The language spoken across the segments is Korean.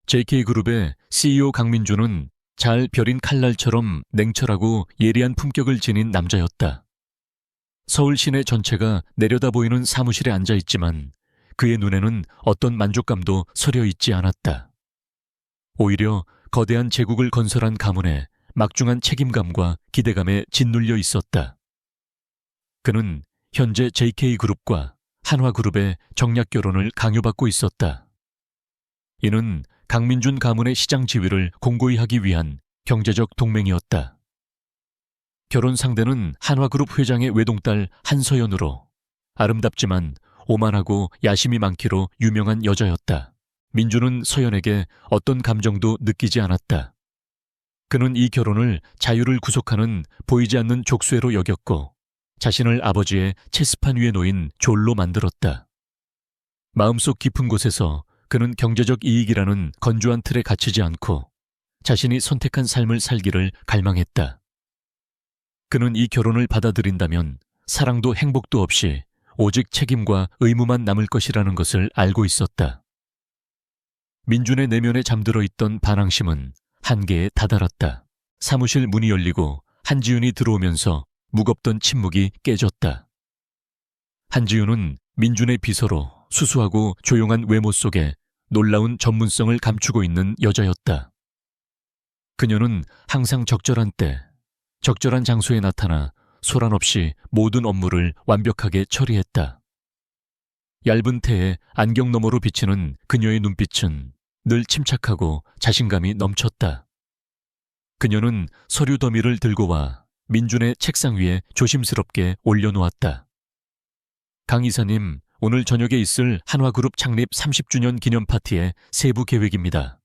JK그룹의 CEO 강민주는 잘 벼린 칼날처럼 냉철하고 예리한 품격을 지닌 남자였다. 서울 시내 전체가 내려다 보이는 사무실에 앉아 있지만 그의 눈에는 어떤 만족감도 서려 있지 않았다. 오히려 거대한 제국을 건설한 가문에 막중한 책임감과 기대감에 짓눌려 있었다. 그는 현재 JK그룹과 한화그룹의 정략 결혼을 강요받고 있었다. 이는 강민준 가문의 시장 지위를 공고히 하기 위한 경제적 동맹이었다. 결혼 상대는 한화그룹 회장의 외동딸 한서연으로 아름답지만 오만하고 야심이 많기로 유명한 여자였다. 민주는 서연에게 어떤 감정도 느끼지 않았다. 그는 이 결혼을 자유를 구속하는 보이지 않는 족쇄로 여겼고 자신을 아버지의 체스판 위에 놓인 졸로 만들었다. 마음속 깊은 곳에서 그는 경제적 이익이라는 건조한 틀에 갇히지 않고 자신이 선택한 삶을 살기를 갈망했다. 그는 이 결혼을 받아들인다면 사랑도 행복도 없이 오직 책임과 의무만 남을 것이라는 것을 알고 있었다. 민준의 내면에 잠들어 있던 반항심은 한계에 다다랐다. 사무실 문이 열리고 한지윤이 들어오면서 무겁던 침묵이 깨졌다. 한지윤은 민준의 비서로 수수하고 조용한 외모 속에 놀라운 전문성을 감추고 있는 여자였다. 그녀는 항상 적절한 때, 적절한 장소에 나타나 소란 없이 모든 업무를 완벽하게 처리했다. 얇은 태에 안경 너머로 비치는 그녀의 눈빛은 늘 침착하고 자신감이 넘쳤다. 그녀는 서류 더미를 들고 와 민준의 책상 위에 조심스럽게 올려놓았다. 강 이사님, 오늘 저녁에 있을 한화그룹 창립 30주년 기념 파티의 세부 계획입니다.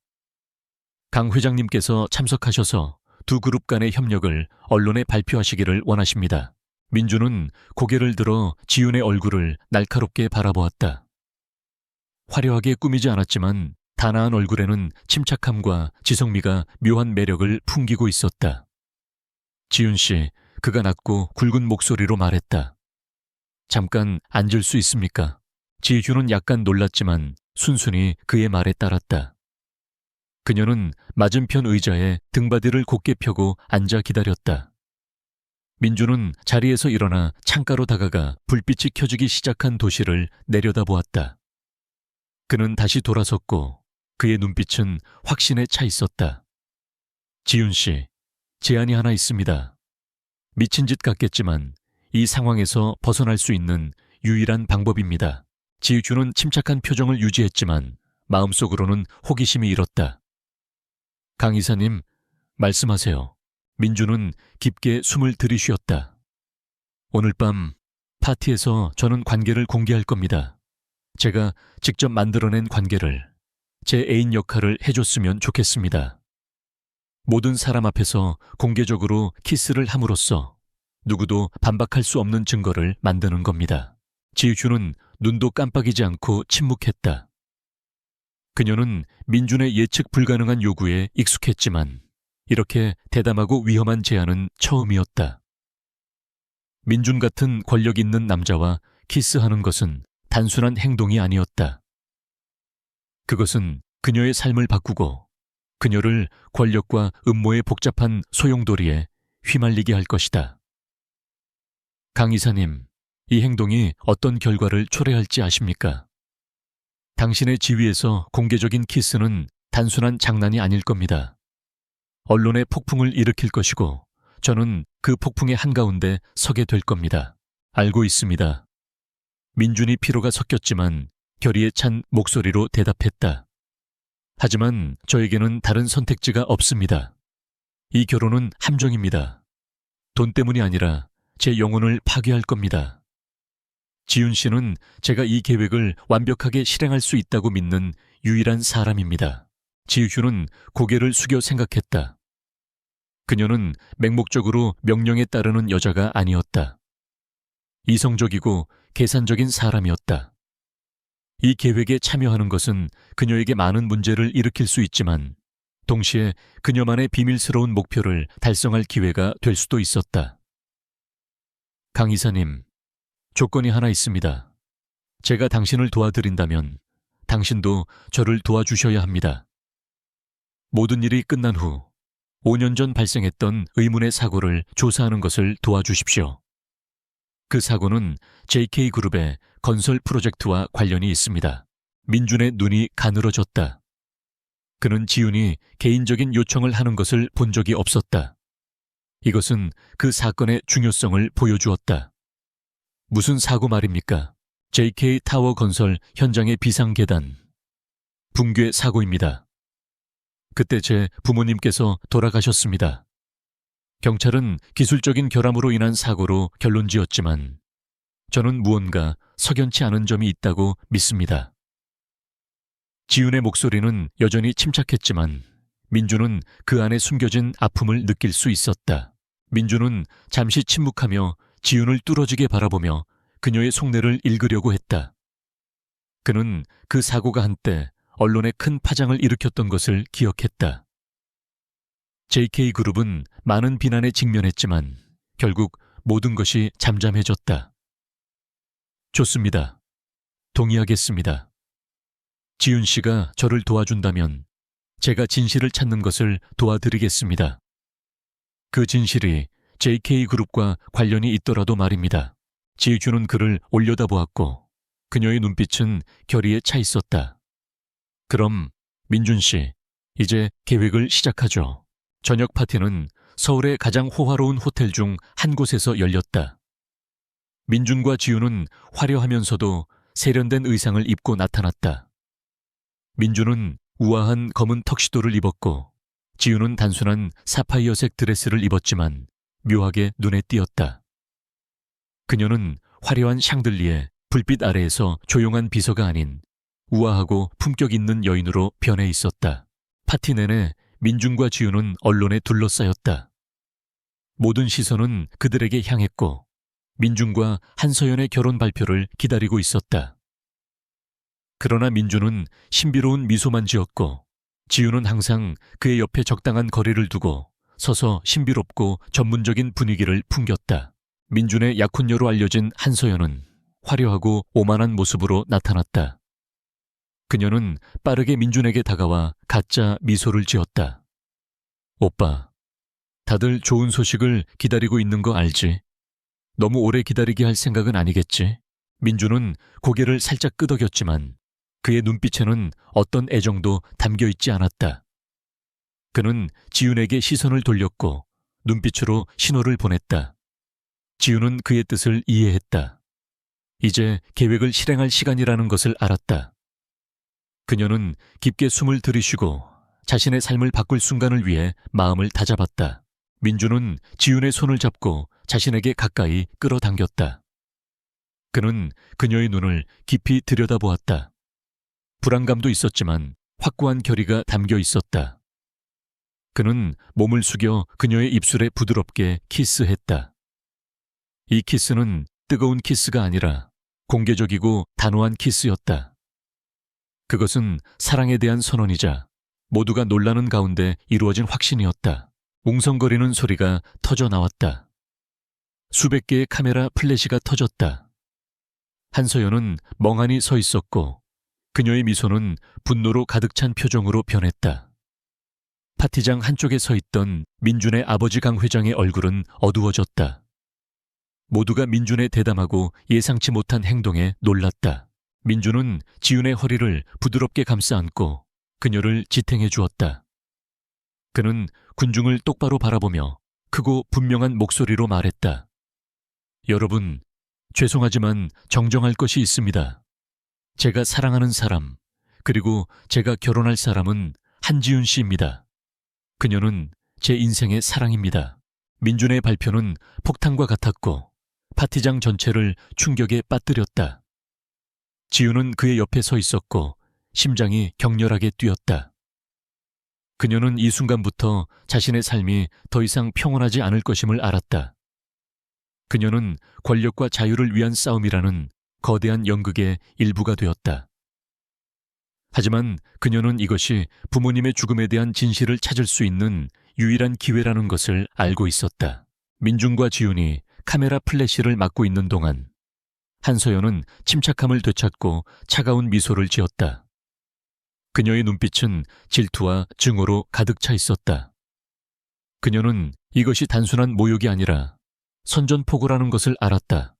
강 회장님께서 참석하셔서 두 그룹 간의 협력을 언론에 발표하시기를 원하십니다. 민주는 고개를 들어 지윤의 얼굴을 날카롭게 바라보았다. 화려하게 꾸미지 않았지만 단아한 얼굴에는 침착함과 지성미가 묘한 매력을 풍기고 있었다. 지윤 씨, 그가 낮고 굵은 목소리로 말했다. 잠깐 앉을 수 있습니까? 지윤은 약간 놀랐지만 순순히 그의 말에 따랐다. 그녀는 맞은편 의자에 등받이를 곧게 펴고 앉아 기다렸다. 민주는 자리에서 일어나 창가로 다가가 불빛이 켜지기 시작한 도시를 내려다보았다. 그는 다시 돌아섰고 그의 눈빛은 확신에 차 있었다. 지윤 씨, 제안이 하나 있습니다. 미친 짓 같겠지만 이 상황에서 벗어날 수 있는 유일한 방법입니다. 지윤은 침착한 표정을 유지했지만 마음속으로는 호기심이 일었다. 강 이사님, 말씀하세요. 민주는 깊게 숨을 들이쉬었다. 오늘 밤 파티에서 저는 관계를 공개할 겁니다. 제가 직접 만들어낸 관계를, 제 애인 역할을 해줬으면 좋겠습니다. 모든 사람 앞에서 공개적으로 키스를 함으로써 누구도 반박할 수 없는 증거를 만드는 겁니다. 지유는 눈도 깜빡이지 않고 침묵했다. 그녀는 민준의 예측 불가능한 요구에 익숙했지만 이렇게 대담하고 위험한 제안은 처음이었다. 민준 같은 권력 있는 남자와 키스하는 것은 단순한 행동이 아니었다. 그것은 그녀의 삶을 바꾸고 그녀를 권력과 음모의 복잡한 소용돌이에 휘말리게 할 것이다. 강 이사님, 이 행동이 어떤 결과를 초래할지 아십니까? 당신의 지위에서 공개적인 키스는 단순한 장난이 아닐 겁니다. 언론의 폭풍을 일으킬 것이고 저는 그 폭풍의 한가운데 서게 될 겁니다. 알고 있습니다. 민준이 피로가 섞였지만 결의에 찬 목소리로 대답했다. 하지만 저에게는 다른 선택지가 없습니다. 이 결혼은 함정입니다. 돈 때문이 아니라 제 영혼을 파괴할 겁니다. 지윤 씨는 제가 이 계획을 완벽하게 실행할 수 있다고 믿는 유일한 사람입니다. 지유는 고개를 숙여 생각했다. 그녀는 맹목적으로 명령에 따르는 여자가 아니었다. 이성적이고 계산적인 사람이었다. 이 계획에 참여하는 것은 그녀에게 많은 문제를 일으킬 수 있지만 동시에 그녀만의 비밀스러운 목표를 달성할 기회가 될 수도 있었다. 강 이사님, 조건이 하나 있습니다. 제가 당신을 도와드린다면 당신도 저를 도와주셔야 합니다. 모든 일이 끝난 후 5년 전 발생했던 의문의 사고를 조사하는 것을 도와주십시오. 그 사고는 JK그룹의 건설 프로젝트와 관련이 있습니다. 민준의 눈이 가늘어졌다. 그는 지훈이 개인적인 요청을 하는 것을 본 적이 없었다. 이것은 그 사건의 중요성을 보여주었다. 무슨 사고 말입니까? JK 타워 건설 현장의 비상계단. 붕괴 사고입니다. 그때 제 부모님께서 돌아가셨습니다. 경찰은 기술적인 결함으로 인한 사고로 결론 지었지만 저는 무언가 석연치 않은 점이 있다고 믿습니다. 지훈의 목소리는 여전히 침착했지만 민주는 그 안에 숨겨진 아픔을 느낄 수 있었다. 민주는 잠시 침묵하며 지훈을 뚫어지게 바라보며 그녀의 속내를 읽으려고 했다. 그는 그 사고가 한때 언론에 큰 파장을 일으켰던 것을 기억했다. JK그룹은 많은 비난에 직면했지만 결국 모든 것이 잠잠해졌다. 좋습니다. 동의하겠습니다. 지훈 씨가 저를 도와준다면 제가 진실을 찾는 것을 도와드리겠습니다. 그 진실이 JK그룹과 관련이 있더라도 말입니다. 지휘준은 그를 올려다보았고 그녀의 눈빛은 결의에 차 있었다. 그럼 민준 씨, 이제 계획을 시작하죠. 저녁 파티는 서울의 가장 호화로운 호텔 중 한 곳에서 열렸다. 민준과 지훈은 화려하면서도 세련된 의상을 입고 나타났다. 민준은 우아한 검은 턱시도를 입었고 지훈은 단순한 사파이어색 드레스를 입었지만 묘하게 눈에 띄었다. 그녀는 화려한 샹들리에 불빛 아래에서 조용한 비서가 아닌 우아하고 품격 있는 여인으로 변해 있었다. 파티 내내 민준과 지훈은 언론에 둘러싸였다. 모든 시선은 그들에게 향했고 민준과 한서연의 결혼 발표를 기다리고 있었다. 그러나 민준은 신비로운 미소만 지었고 지훈은 항상 그의 옆에 적당한 거리를 두고 서서 신비롭고 전문적인 분위기를 풍겼다. 민준의 약혼녀로 알려진 한서연은 화려하고 오만한 모습으로 나타났다. 그녀는 빠르게 민준에게 다가와 가짜 미소를 지었다. 오빠, 다들 좋은 소식을 기다리고 있는 거 알지? 너무 오래 기다리게 할 생각은 아니겠지? 민준은 고개를 살짝 끄덕였지만 그의 눈빛에는 어떤 애정도 담겨 있지 않았다. 그는 지훈에게 시선을 돌렸고 눈빛으로 신호를 보냈다. 지훈은 그의 뜻을 이해했다. 이제 계획을 실행할 시간이라는 것을 알았다. 그녀는 깊게 숨을 들이쉬고 자신의 삶을 바꿀 순간을 위해 마음을 다잡았다. 민준은 지훈의 손을 잡고 자신에게 가까이 끌어당겼다. 그는 그녀의 눈을 깊이 들여다보았다. 불안감도 있었지만 확고한 결의가 담겨 있었다. 그는 몸을 숙여 그녀의 입술에 부드럽게 키스했다. 이 키스는 뜨거운 키스가 아니라 공개적이고 단호한 키스였다. 그것은 사랑에 대한 선언이자 모두가 놀라는 가운데 이루어진 확신이었다. 웅성거리는 소리가 터져 나왔다. 수백 개의 카메라 플래시가 터졌다. 한서연은 멍하니 서 있었고 그녀의 미소는 분노로 가득 찬 표정으로 변했다. 파티장 한쪽에 서 있던 민준의 아버지 강 회장의 얼굴은 어두워졌다. 모두가 민준의 대담하고 예상치 못한 행동에 놀랐다. 민준은 지훈의 허리를 부드럽게 감싸 안고 그녀를 지탱해 주었다. 그는 군중을 똑바로 바라보며 크고 분명한 목소리로 말했다. 여러분, 죄송하지만 정정할 것이 있습니다. 제가 사랑하는 사람, 그리고 제가 결혼할 사람은 한지훈 씨입니다. 그녀는 제 인생의 사랑입니다. 민준의 발표는 폭탄과 같았고 파티장 전체를 충격에 빠뜨렸다. 지훈은 그의 옆에 서 있었고 심장이 격렬하게 뛰었다. 그녀는 이 순간부터 자신의 삶이 더 이상 평온하지 않을 것임을 알았다. 그녀는 권력과 자유를 위한 싸움이라는 거대한 연극의 일부가 되었다. 하지만 그녀는 이것이 부모님의 죽음에 대한 진실을 찾을 수 있는 유일한 기회라는 것을 알고 있었다. 민준과 지훈이 카메라 플래시를 막고 있는 동안 한서연은 침착함을 되찾고 차가운 미소를 지었다. 그녀의 눈빛은 질투와 증오로 가득 차 있었다. 그녀는 이것이 단순한 모욕이 아니라 선전포고라는 것을 알았다.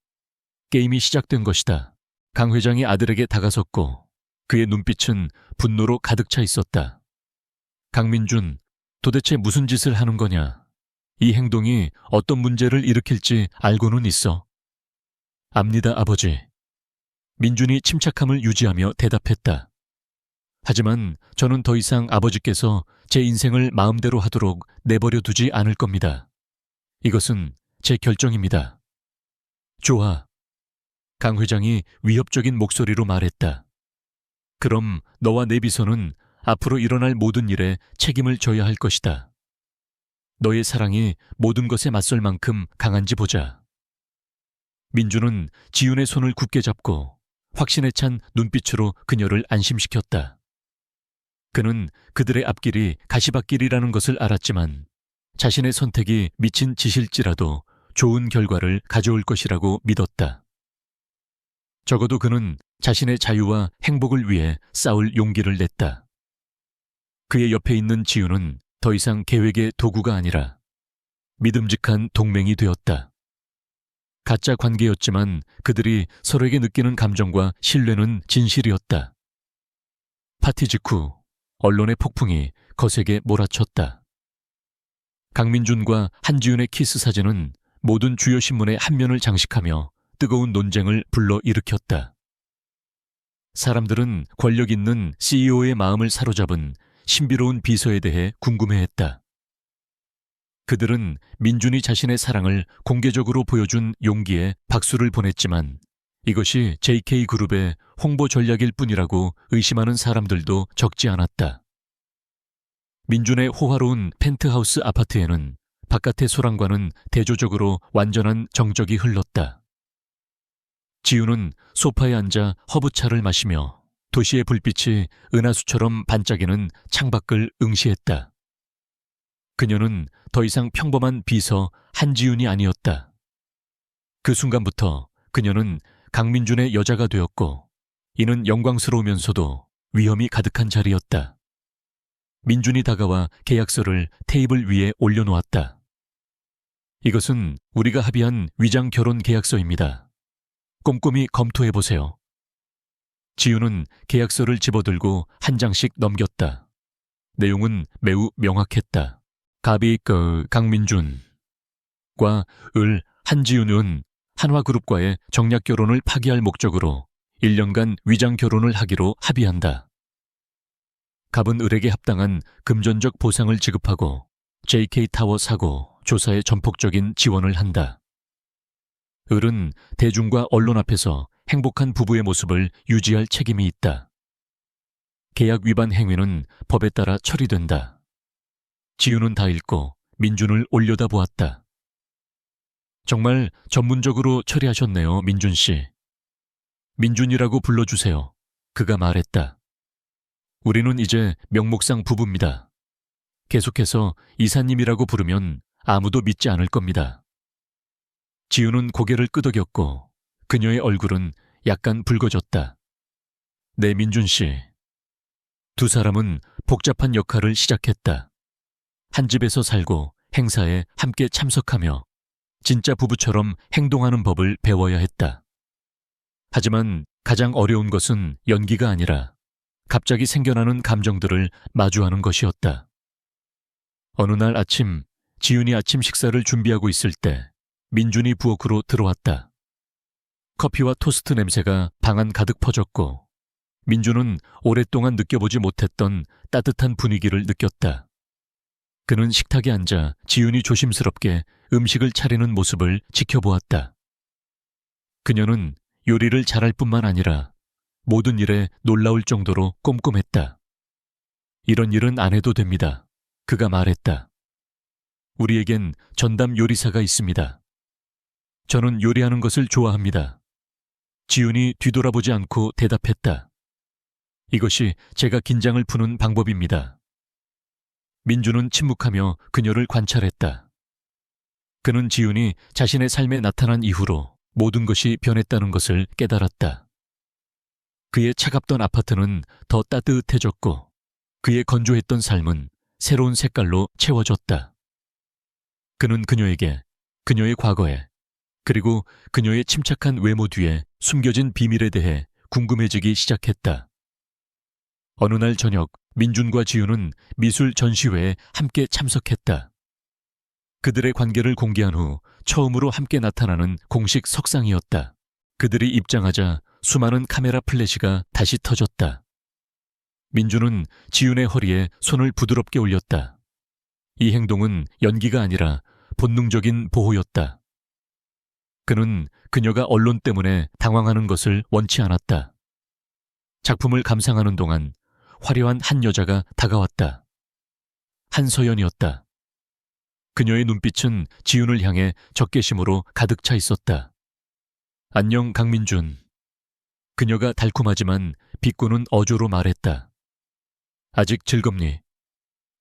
게임이 시작된 것이다. 강 회장이 아들에게 다가섰고 그의 눈빛은 분노로 가득 차 있었다. 강민준, 도대체 무슨 짓을 하는 거냐? 이 행동이 어떤 문제를 일으킬지 알고는 있어. 압니다, 아버지. 민준이 침착함을 유지하며 대답했다. 하지만 저는 더 이상 아버지께서 제 인생을 마음대로 하도록 내버려 두지 않을 겁니다. 이것은 제 결정입니다. 좋아. 강 회장이 위협적인 목소리로 말했다. 그럼 너와 내 비서는 앞으로 일어날 모든 일에 책임을 져야 할 것이다. 너의 사랑이 모든 것에 맞설 만큼 강한지 보자. 민주는 지윤의 손을 굳게 잡고 확신에 찬 눈빛으로 그녀를 안심시켰다. 그는 그들의 앞길이 가시밭길이라는 것을 알았지만 자신의 선택이 미친 짓일지라도 좋은 결과를 가져올 것이라고 믿었다. 적어도 그는 자신의 자유와 행복을 위해 싸울 용기를 냈다. 그의 옆에 있는 지윤은 더 이상 계획의 도구가 아니라 믿음직한 동맹이 되었다. 가짜 관계였지만 그들이 서로에게 느끼는 감정과 신뢰는 진실이었다. 파티 직후 언론의 폭풍이 거세게 몰아쳤다. 강민준과 한지윤의 키스 사진은 모든 주요 신문의 한 면을 장식하며 뜨거운 논쟁을 불러일으켰다. 사람들은 권력 있는 CEO의 마음을 사로잡은 신비로운 비서에 대해 궁금해했다. 그들은 민준이 자신의 사랑을 공개적으로 보여준 용기에 박수를 보냈지만 이것이 JK그룹의 홍보 전략일 뿐이라고 의심하는 사람들도 적지 않았다. 민준의 호화로운 펜트하우스 아파트에는 바깥의 소랑과는 대조적으로 완전한 정적이 흘렀다. 지우는 소파에 앉아 허브차를 마시며 도시의 불빛이 은하수처럼 반짝이는 창밖을 응시했다. 그녀는 더 이상 평범한 비서 한지윤이 아니었다. 그 순간부터 그녀는 강민준의 여자가 되었고 이는 영광스러우면서도 위험이 가득한 자리였다. 민준이 다가와 계약서를 테이블 위에 올려놓았다. 이것은 우리가 합의한 위장 결혼 계약서입니다. 꼼꼼히 검토해보세요. 지우는 계약서를 집어들고 한 장씩 넘겼다. 내용은 매우 명확했다. 갑이 강민준과 한지윤은 한화그룹과의 정략 결혼을 파기할 목적으로 1년간 위장 결혼을 하기로 합의한다. 갑은 을에게 합당한 금전적 보상을 지급하고 JK타워 사고 조사에 전폭적인 지원을 한다. 을은 대중과 언론 앞에서 행복한 부부의 모습을 유지할 책임이 있다. 계약 위반 행위는 법에 따라 처리된다. 지윤은 다 읽고 민준을 올려다보았다. 정말 전문적으로 처리하셨네요, 민준 씨. 민준이라고 불러주세요. 그가 말했다. 우리는 이제 명목상 부부입니다. 계속해서 이사님이라고 부르면 아무도 믿지 않을 겁니다. 지윤은 고개를 끄덕였고 그녀의 얼굴은 약간 붉어졌다. 네, 민준 씨. 두 사람은 복잡한 역할을 시작했다. 한 집에서 살고 행사에 함께 참석하며 진짜 부부처럼 행동하는 법을 배워야 했다. 하지만 가장 어려운 것은 연기가 아니라 갑자기 생겨나는 감정들을 마주하는 것이었다. 어느 날 아침, 지윤이 아침 식사를 준비하고 있을 때 민준이 부엌으로 들어왔다. 커피와 토스트 냄새가 방 안 가득 퍼졌고 민준은 오랫동안 느껴보지 못했던 따뜻한 분위기를 느꼈다. 그는 식탁에 앉아 지윤이 조심스럽게 음식을 차리는 모습을 지켜보았다. 그녀는 요리를 잘할 뿐만 아니라 모든 일에 놀라울 정도로 꼼꼼했다. 이런 일은 안 해도 됩니다. 그가 말했다. 우리에겐 전담 요리사가 있습니다. 저는 요리하는 것을 좋아합니다. 지윤이 뒤돌아보지 않고 대답했다. 이것이 제가 긴장을 푸는 방법입니다. 민준은 침묵하며 그녀를 관찰했다. 그는 지윤이 자신의 삶에 나타난 이후로 모든 것이 변했다는 것을 깨달았다. 그의 차갑던 아파트는 더 따뜻해졌고 그의 건조했던 삶은 새로운 색깔로 채워졌다. 그는 그녀에게, 그녀의 과거에, 그리고 그녀의 침착한 외모 뒤에 숨겨진 비밀에 대해 궁금해지기 시작했다. 어느 날 저녁, 민준과 지우는 미술 전시회에 함께 참석했다. 그들의 관계를 공개한 후 처음으로 함께 나타나는 공식 석상이었다. 그들이 입장하자 수많은 카메라 플래시가 다시 터졌다. 민준은 지윤의 허리에 손을 부드럽게 올렸다. 이 행동은 연기가 아니라 본능적인 보호였다. 그는 그녀가 언론 때문에 당황하는 것을 원치 않았다. 작품을 감상하는 동안 화려한 한 여자가 다가왔다. 한서연이었다. 그녀의 눈빛은 지윤을 향해 적개심으로 가득 차 있었다. 안녕, 강민준. 그녀가 달콤하지만 비꼬는 어조로 말했다. 아직 즐겁니?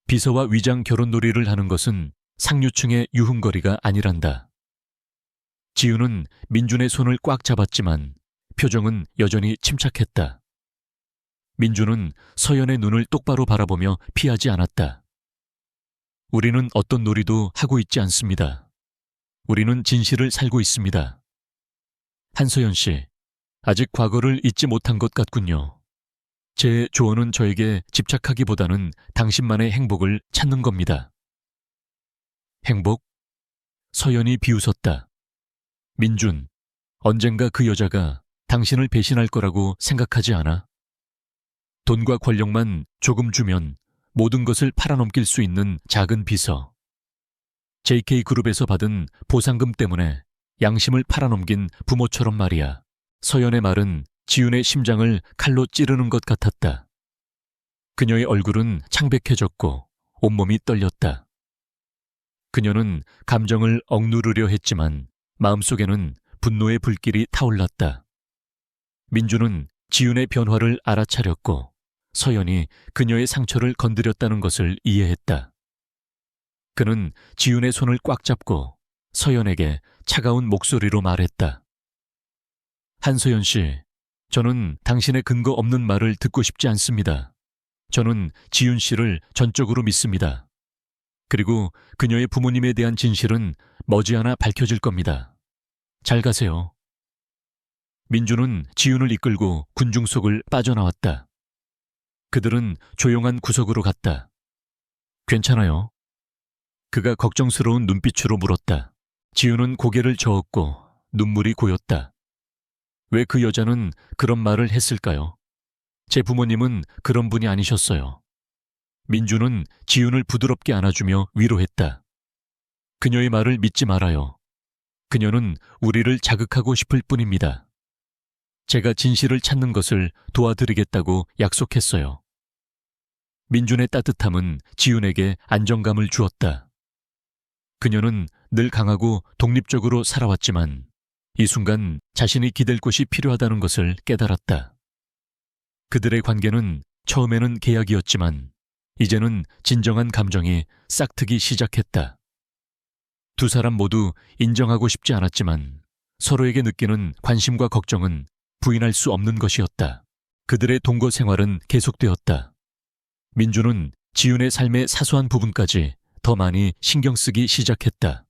비서와 위장 결혼놀이를 하는 것은 상류층의 유흥거리가 아니란다. 지윤은 민준의 손을 꽉 잡았지만 표정은 여전히 침착했다. 민준은 서연의 눈을 똑바로 바라보며 피하지 않았다. 우리는 어떤 놀이도 하고 있지 않습니다. 우리는 진실을 살고 있습니다. 한서연 씨, 아직 과거를 잊지 못한 것 같군요. 제 조언은 저에게 집착하기보다는 당신만의 행복을 찾는 겁니다. 행복? 서연이 비웃었다. 민준, 언젠가 그 여자가 당신을 배신할 거라고 생각하지 않아? 돈과 권력만 조금 주면 모든 것을 팔아넘길 수 있는 작은 비서. JK그룹에서 받은 보상금 때문에 양심을 팔아넘긴 부모처럼 말이야. 서연의 말은 지윤의 심장을 칼로 찌르는 것 같았다. 그녀의 얼굴은 창백해졌고 온몸이 떨렸다. 그녀는 감정을 억누르려 했지만 마음속에는 분노의 불길이 타올랐다. 민준은 지윤의 변화를 알아차렸고 서연이 그녀의 상처를 건드렸다는 것을 이해했다. 그는 지윤의 손을 꽉 잡고 서연에게 차가운 목소리로 말했다. 한서연 씨, 저는 당신의 근거 없는 말을 듣고 싶지 않습니다. 저는 지윤 씨를 전적으로 믿습니다. 그리고 그녀의 부모님에 대한 진실은 머지않아 밝혀질 겁니다. 잘 가세요. 민준은 지윤을 이끌고 군중 속을 빠져나왔다. 그들은 조용한 구석으로 갔다. 괜찮아요? 그가 걱정스러운 눈빛으로 물었다. 지윤은 고개를 저었고 눈물이 고였다. 왜 그 여자는 그런 말을 했을까요? 제 부모님은 그런 분이 아니셨어요. 민준은 지윤을 부드럽게 안아주며 위로했다. 그녀의 말을 믿지 말아요. 그녀는 우리를 자극하고 싶을 뿐입니다. 제가 진실을 찾는 것을 도와드리겠다고 약속했어요. 민준의 따뜻함은 지윤에게 안정감을 주었다. 그녀는 늘 강하고 독립적으로 살아왔지만 이 순간 자신이 기댈 곳이 필요하다는 것을 깨달았다. 그들의 관계는 처음에는 계약이었지만 이제는 진정한 감정이 싹트기 시작했다. 두 사람 모두 인정하고 싶지 않았지만 서로에게 느끼는 관심과 걱정은 부인할 수 없는 것이었다. 그들의 동거 생활은 계속되었다. 민준은 지윤의 삶의 사소한 부분까지 더 많이 신경 쓰기 시작했다.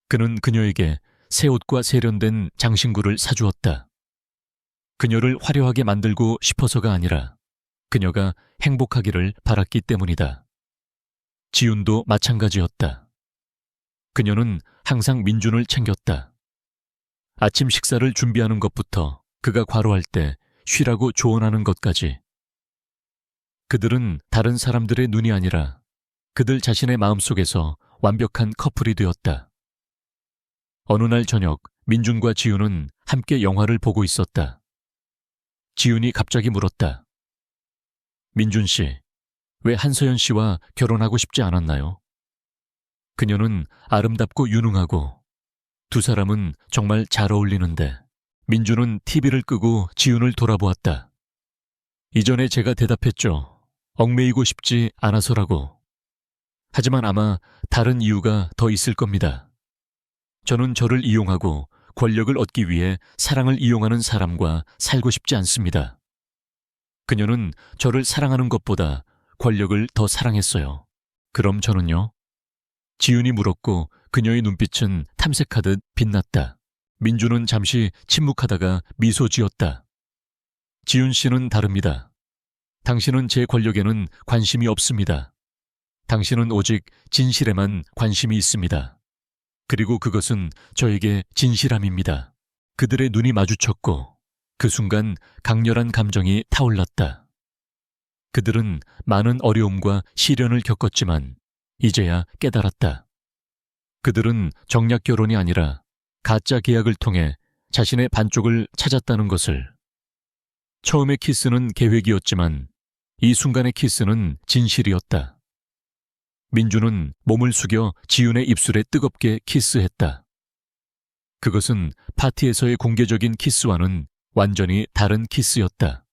그는 그녀에게 새 옷과 세련된 장신구를 사주었다. 그녀를 화려하게 만들고 싶어서가 아니라 그녀가 행복하기를 바랐기 때문이다. 지윤도 마찬가지였다. 그녀는 항상 민준을 챙겼다. 아침 식사를 준비하는 것부터 그가 과로할 때 쉬라고 조언하는 것까지. 그들은 다른 사람들의 눈이 아니라 그들 자신의 마음속에서 완벽한 커플이 되었다. 어느 날 저녁, 민준과 지윤은 함께 영화를 보고 있었다. 지윤이 갑자기 물었다. 민준 씨, 왜 한서연 씨와 결혼하고 싶지 않았나요? 그녀는 아름답고 유능하고 두 사람은 정말 잘 어울리는데 민준은 TV를 끄고 지윤을 돌아보았다. 이전에 제가 대답했죠. 얽매이고 싶지 않아서라고. 하지만 아마 다른 이유가 더 있을 겁니다. 저는 저를 이용하고 권력을 얻기 위해 사랑을 이용하는 사람과 살고 싶지 않습니다. 그녀는 저를 사랑하는 것보다 권력을 더 사랑했어요. 그럼 저는요? 지윤이 물었고 그녀의 눈빛은 탐색하듯 빛났다. 민주는 잠시 침묵하다가 미소 지었다. 지윤 씨는 다릅니다. 당신은 제 권력에는 관심이 없습니다. 당신은 오직 진실에만 관심이 있습니다. 그리고 그것은 저에게 진실함입니다. 그들의 눈이 마주쳤고 그 순간 강렬한 감정이 타올랐다. 그들은 많은 어려움과 시련을 겪었지만 이제야 깨달았다. 그들은 정략 결혼이 아니라 가짜 계약을 통해 자신의 반쪽을 찾았다는 것을. 처음의 키스는 계획이었지만 이 순간의 키스는 진실이었다. 민주는 몸을 숙여 지윤의 입술에 뜨겁게 키스했다. 그것은 파티에서의 공개적인 키스와는 완전히 다른 키스였다.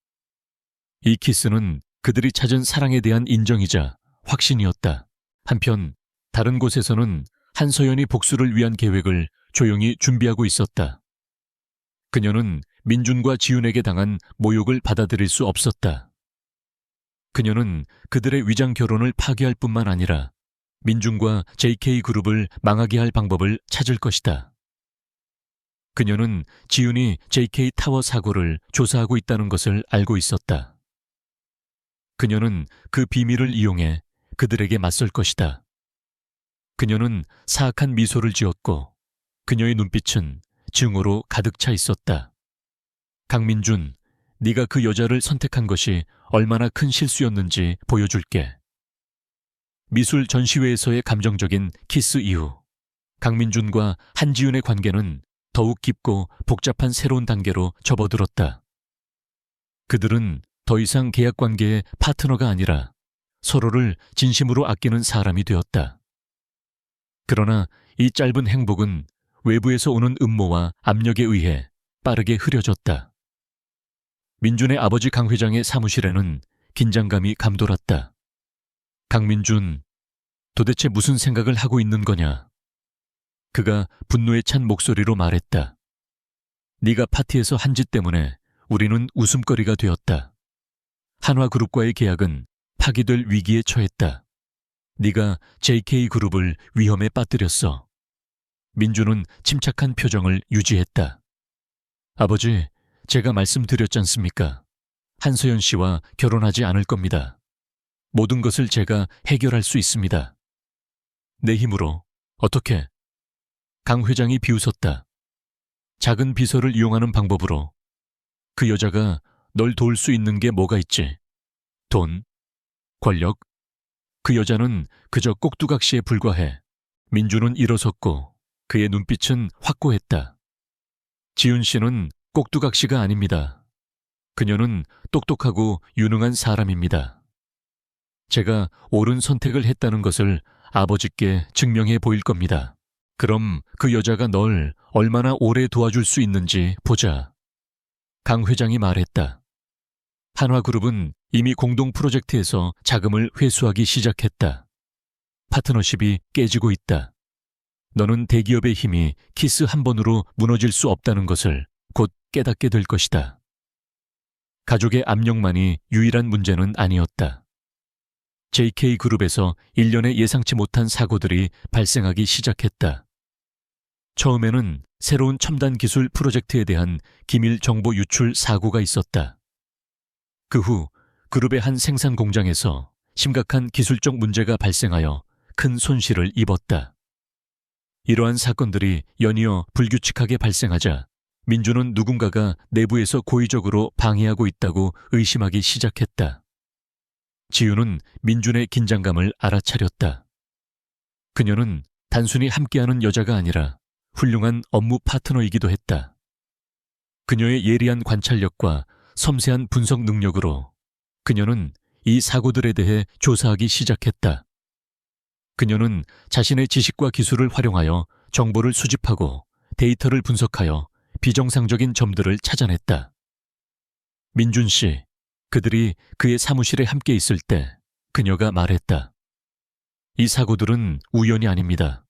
이 키스는 그들이 찾은 사랑에 대한 인정이자 확신이었다. 한편 다른 곳에서는 한서연이 복수를 위한 계획을 조용히 준비하고 있었다. 그녀는 민준과 지윤에게 당한 모욕을 받아들일 수 없었다. 그녀는 그들의 위장 결혼을 파기할 뿐만 아니라 민준과 JK그룹을 망하게 할 방법을 찾을 것이다. 그녀는 지윤이 JK타워 사고를 조사하고 있다는 것을 알고 있었다. 그녀는 그 비밀을 이용해 그들에게 맞설 것이다. 그녀는 사악한 미소를 지었고 그녀의 눈빛은 증오로 가득 차 있었다. 강민준, 네가 그 여자를 선택한 것이 얼마나 큰 실수였는지 보여줄게. 미술 전시회에서의 감정적인 키스 이후 강민준과 한지윤의 관계는 더욱 깊고 복잡한 새로운 단계로 접어들었다. 그들은 더 이상 계약 관계의 파트너가 아니라 서로를 진심으로 아끼는 사람이 되었다. 그러나 이 짧은 행복은 외부에서 오는 음모와 압력에 의해 빠르게 흐려졌다. 민준의 아버지 강 회장의 사무실에는 긴장감이 감돌았다. 강민준, 도대체 무슨 생각을 하고 있는 거냐? 그가 분노에 찬 목소리로 말했다. 네가 파티에서 한 짓 때문에 우리는 웃음거리가 되었다. 한화그룹과의 계약은 파기될 위기에 처했다. 네가 JK그룹을 위험에 빠뜨렸어. 민주는 침착한 표정을 유지했다. 아버지, 제가 말씀드렸지 않습니까? 한서연 씨와 결혼하지 않을 겁니다. 모든 것을 제가 해결할 수 있습니다. 내 힘으로. 어떻게? 강 회장이 비웃었다. 작은 비서를 이용하는 방법으로. 그 여자가 널 도울 수 있는 게 뭐가 있지? 돈? 권력? 그 여자는 그저 꼭두각시에 불과해. 민주는 일어섰고 그의 눈빛은 확고했다. 지윤 씨는 꼭두각시가 아닙니다. 그녀는 똑똑하고 유능한 사람입니다. 제가 옳은 선택을 했다는 것을 아버지께 증명해 보일 겁니다. 그럼 그 여자가 널 얼마나 오래 도와줄 수 있는지 보자. 강 회장이 말했다. 한화그룹은 이미 공동 프로젝트에서 자금을 회수하기 시작했다. 파트너십이 깨지고 있다. 너는 대기업의 힘이 키스 한 번으로 무너질 수 없다는 것을 곧 깨닫게 될 것이다. 가족의 압력만이 유일한 문제는 아니었다. JK그룹에서 일련의 예상치 못한 사고들이 발생하기 시작했다. 처음에는 새로운 첨단 기술 프로젝트에 대한 기밀 정보 유출 사고가 있었다. 그 후 그룹의 한 생산 공장에서 심각한 기술적 문제가 발생하여 큰 손실을 입었다. 이러한 사건들이 연이어 불규칙하게 발생하자 민주는 누군가가 내부에서 고의적으로 방해하고 있다고 의심하기 시작했다. 지윤은 민준의 긴장감을 알아차렸다. 그녀는 단순히 함께하는 여자가 아니라 훌륭한 업무 파트너이기도 했다. 그녀의 예리한 관찰력과 섬세한 분석 능력으로 그녀는 이 사고들에 대해 조사하기 시작했다. 그녀는 자신의 지식과 기술을 활용하여 정보를 수집하고 데이터를 분석하여 비정상적인 점들을 찾아냈다. 민준 씨, 그들이 그의 사무실에 함께 있을 때 그녀가 말했다. 이 사고들은 우연이 아닙니다.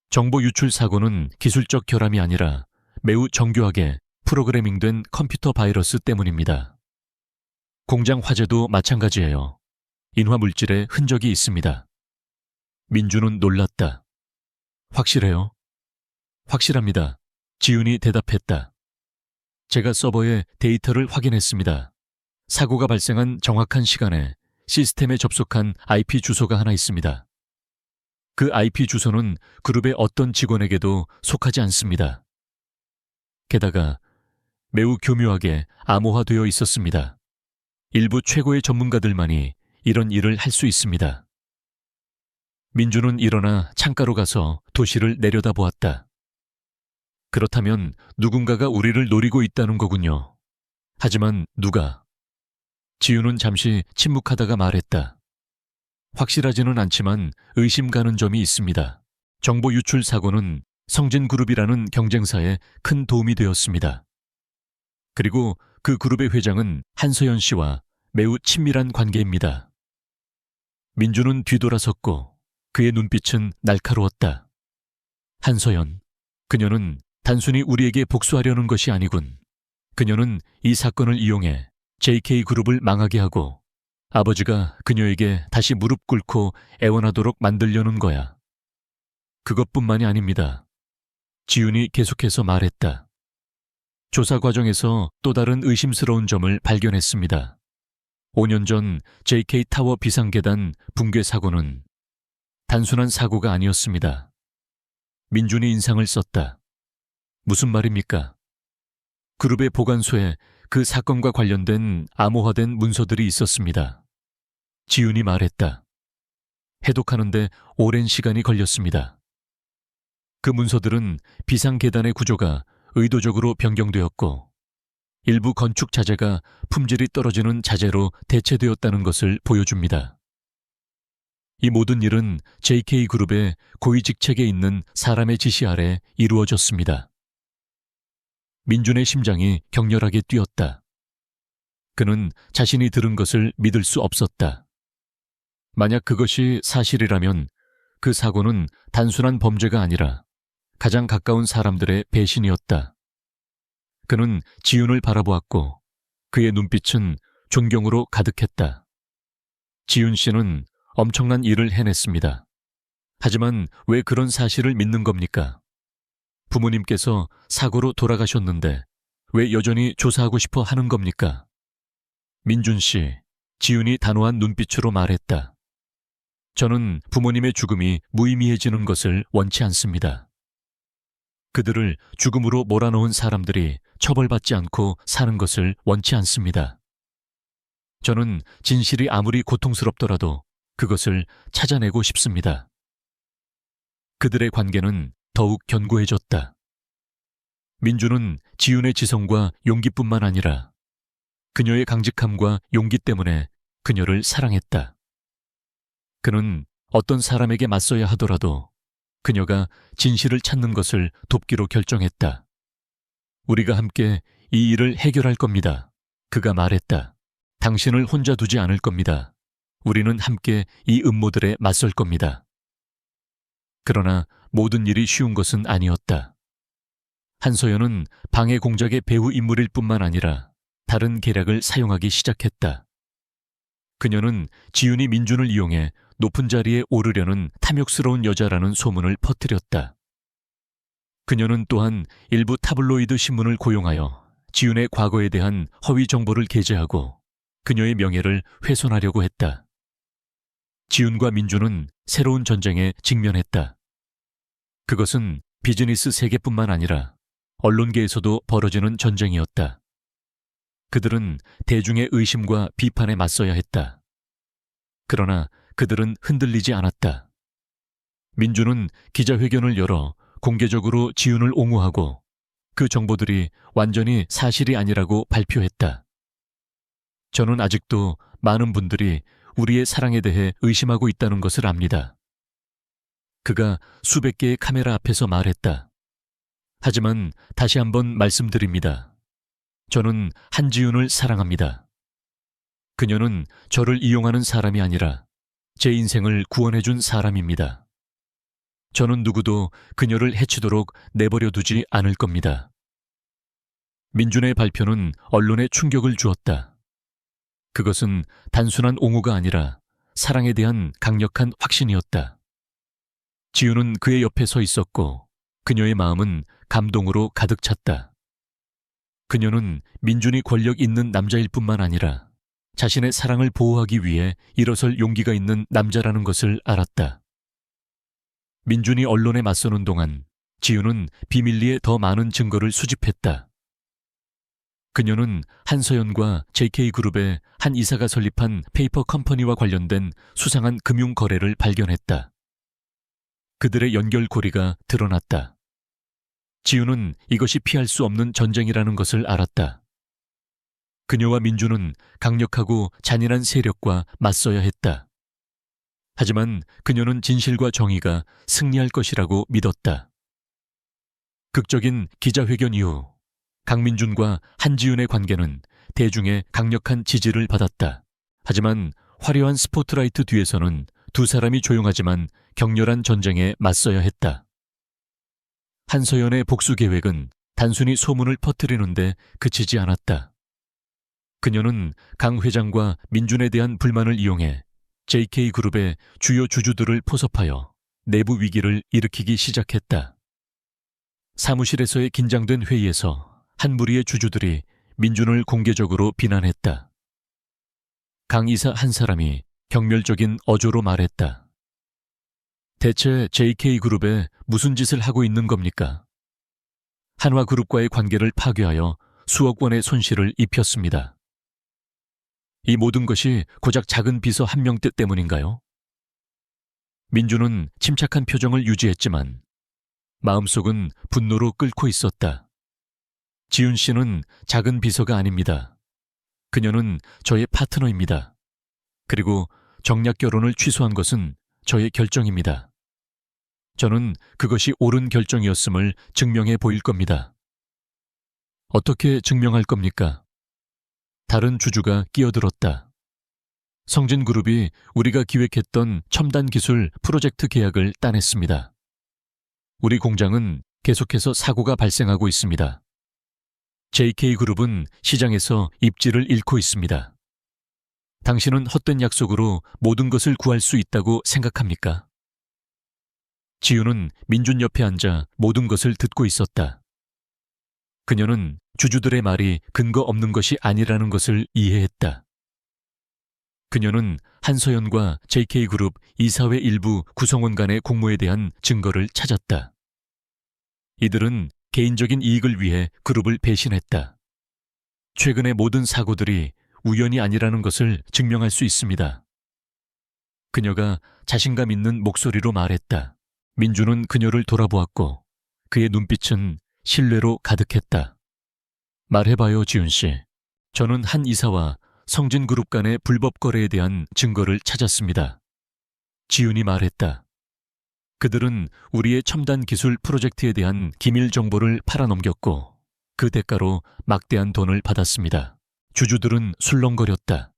정보 유출 사고는 기술적 결함이 아니라 매우 정교하게 프로그래밍된 컴퓨터 바이러스 때문입니다. 공장 화재도 마찬가지예요. 인화물질에 흔적이 있습니다. 민주는 놀랐다. 확실해요? 확실합니다. 지훈이 대답했다. 제가 서버에 데이터를 확인했습니다. 사고가 발생한 정확한 시간에 시스템에 접속한 IP 주소가 하나 있습니다. 그 IP 주소는 그룹의 어떤 직원에게도 속하지 않습니다. 게다가 매우 교묘하게 암호화되어 있었습니다. 일부 최고의 전문가들만이 이런 일을 할 수 있습니다. 민주는 일어나 창가로 가서 도시를 내려다보았다. 그렇다면 누군가가 우리를 노리고 있다는 거군요. 하지만 누가? 지훈은 잠시 침묵하다가 말했다. 확실하지는 않지만 의심 가는 점이 있습니다. 정보 유출 사고는 성진그룹이라는 경쟁사에 큰 도움이 되었습니다. 그리고 그 그룹의 회장은 한서연 씨와 매우 친밀한 관계입니다. 민주는 뒤돌아섰고 그의 눈빛은 날카로웠다. 한서연, 그녀는 단순히 우리에게 복수하려는 것이 아니군. 그녀는 이 사건을 이용해 JK그룹을 망하게 하고 아버지가 그녀에게 다시 무릎 꿇고 애원하도록 만들려는 거야. 그것뿐만이 아닙니다. 지훈이 계속해서 말했다. 조사 과정에서 또 다른 의심스러운 점을 발견했습니다. 5년 전 JK타워 비상계단 붕괴 사고는 단순한 사고가 아니었습니다. 민준이 인상을 썼다. 무슨 말입니까? 그룹의 보관소에 그 사건과 관련된 암호화된 문서들이 있었습니다. 지훈이 말했다. 해독하는데 오랜 시간이 걸렸습니다. 그 문서들은 비상계단의 구조가 의도적으로 변경되었고 일부 건축 자재가 품질이 떨어지는 자재로 대체되었다는 것을 보여줍니다. 이 모든 일은 JK그룹의 고위직책에 있는 사람의 지시 아래 이루어졌습니다. 민준의 심장이 격렬하게 뛰었다. 그는 자신이 들은 것을 믿을 수 없었다. 만약 그것이 사실이라면 그 사고는 단순한 범죄가 아니라 가장 가까운 사람들의 배신이었다. 그는 지훈을 바라보았고 그의 눈빛은 존경으로 가득했다. 지훈 씨는 엄청난 일을 해냈습니다. 하지만 왜 그런 사실을 믿는 겁니까? 부모님께서 사고로 돌아가셨는데 왜 여전히 조사하고 싶어 하는 겁니까? 민준 씨, 지훈이 단호한 눈빛으로 말했다. 저는 부모님의 죽음이 무의미해지는 것을 원치 않습니다. 그들을 죽음으로 몰아넣은 사람들이 처벌받지 않고 사는 것을 원치 않습니다. 저는 진실이 아무리 고통스럽더라도 그것을 찾아내고 싶습니다. 그들의 관계는 더욱 견고해졌다. 민주는 지훈의 지성과 용기뿐만 아니라 그녀의 강직함과 용기 때문에 그녀를 사랑했다. 그는 어떤 사람에게 맞서야 하더라도 그녀가 진실을 찾는 것을 돕기로 결정했다. 우리가 함께 이 일을 해결할 겁니다. 그가 말했다. 당신을 혼자 두지 않을 겁니다. 우리는 함께 이 음모들에 맞설 겁니다. 그러나 모든 일이 쉬운 것은 아니었다. 한서연은 방해 공작의 배후 인물일 뿐만 아니라 다른 계략을 사용하기 시작했다. 그녀는 지훈이 민준을 이용해 높은 자리에 오르려는 탐욕스러운 여자라는 소문을 퍼뜨렸다. 그녀는 또한 일부 타블로이드 신문을 고용하여 지훈의 과거에 대한 허위 정보를 게재하고 그녀의 명예를 훼손하려고 했다. 지훈과 민준은 새로운 전쟁에 직면했다. 그것은 비즈니스 세계뿐만 아니라 언론계에서도 벌어지는 전쟁이었다. 그들은 대중의 의심과 비판에 맞서야 했다. 그러나 그들은 흔들리지 않았다. 민준은 기자회견을 열어 공개적으로 지훈을 옹호하고 그 정보들이 완전히 사실이 아니라고 발표했다. 저는 아직도 많은 분들이 우리의 사랑에 대해 의심하고 있다는 것을 압니다. 그가 수백 개의 카메라 앞에서 말했다. 하지만 다시 한번 말씀드립니다. 저는 한지훈을 사랑합니다. 그녀는 저를 이용하는 사람이 아니라 제 인생을 구원해준 사람입니다. 저는 누구도 그녀를 해치도록 내버려 두지 않을 겁니다. 민준의 발표는 언론에 충격을 주었다. 그것은 단순한 옹호가 아니라 사랑에 대한 강력한 확신이었다. 지우는 그의 옆에 서 있었고 그녀의 마음은 감동으로 가득 찼다. 그녀는 민준이 권력 있는 남자일 뿐만 아니라 자신의 사랑을 보호하기 위해 일어설 용기가 있는 남자라는 것을 알았다. 민준이 언론에 맞서는 동안 지우는 비밀리에 더 많은 증거를 수집했다. 그녀는 한서연과 JK그룹의 한 이사가 설립한 페이퍼 컴퍼니와 관련된 수상한 금융 거래를 발견했다. 그들의 연결고리가 드러났다. 지우는 이것이 피할 수 없는 전쟁이라는 것을 알았다. 그녀와 민주는 강력하고 잔인한 세력과 맞서야 했다. 하지만 그녀는 진실과 정의가 승리할 것이라고 믿었다. 극적인 기자회견 이후 강민준과 한지윤의 관계는 대중의 강력한 지지를 받았다. 하지만 화려한 스포트라이트 뒤에서는 두 사람이 조용하지만 격렬한 전쟁에 맞서야 했다. 한서연의 복수 계획은 단순히 소문을 퍼뜨리는데 그치지 않았다. 그녀는 강 회장과 민준에 대한 불만을 이용해 JK그룹의 주요 주주들을 포섭하여 내부 위기를 일으키기 시작했다. 사무실에서의 긴장된 회의에서 한 무리의 주주들이 민준을 공개적으로 비난했다. 강 이사 한 사람이 경멸적인 어조로 말했다. 대체 JK그룹에 무슨 짓을 하고 있는 겁니까? 한화그룹과의 관계를 파괴하여 수억 원의 손실을 입혔습니다. 이 모든 것이 고작 작은 비서 한 명 뜻 때문인가요? 민준은 침착한 표정을 유지했지만 마음속은 분노로 끓고 있었다. 지윤 씨는 작은 비서가 아닙니다. 그녀는 저의 파트너입니다. 그리고 정략 결혼을 취소한 것은 저의 결정입니다. 저는 그것이 옳은 결정이었음을 증명해 보일 겁니다. 어떻게 증명할 겁니까? 다른 주주가 끼어들었다. 성진그룹이 우리가 기획했던 첨단 기술 프로젝트 계약을 따냈습니다. 우리 공장은 계속해서 사고가 발생하고 있습니다. JK그룹은 시장에서 입지를 잃고 있습니다. 당신은 헛된 약속으로 모든 것을 구할 수 있다고 생각합니까? 지우는 민준 옆에 앉아 모든 것을 듣고 있었다. 그녀는 주주들의 말이 근거 없는 것이 아니라는 것을 이해했다. 그녀는 한서연과 JK그룹 이사회 일부 구성원 간의 공모에 대한 증거를 찾았다. 이들은 개인적인 이익을 위해 그룹을 배신했다. 최근의 모든 사고들이 우연이 아니라는 것을 증명할 수 있습니다. 그녀가 자신감 있는 목소리로 말했다. 민주는 그녀를 돌아보았고 그의 눈빛은 신뢰로 가득했다. 말해봐요, 지윤 씨. 저는 한 이사와 성진그룹 간의 불법 거래에 대한 증거를 찾았습니다. 지윤이 말했다. 그들은 우리의 첨단 기술 프로젝트에 대한 기밀 정보를 팔아넘겼고 그 대가로 막대한 돈을 받았습니다. 주주들은 술렁거렸다.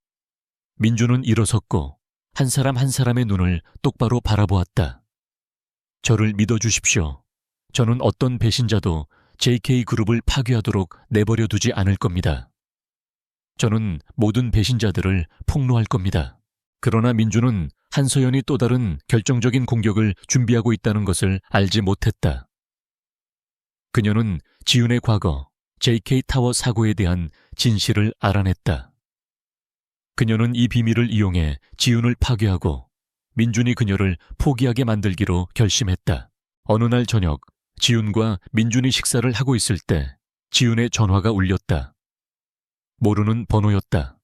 민주는 일어섰고 한 사람 한 사람의 눈을 똑바로 바라보았다. 저를 믿어주십시오. 저는 어떤 배신자도 JK그룹을 파괴하도록 내버려 두지 않을 겁니다. 저는 모든 배신자들을 폭로할 겁니다. 그러나 민주는 한서연이 또 다른 결정적인 공격을 준비하고 있다는 것을 알지 못했다. 그녀는 지윤의 과거 JK타워 사고에 대한 진실을 알아냈다. 그녀는 이 비밀을 이용해 지윤을 파괴하고 민준이 그녀를 포기하게 만들기로 결심했다. 어느 날 저녁 지윤과 민준이 식사를 하고 있을 때 지윤의 전화가 울렸다. 모르는 번호였다.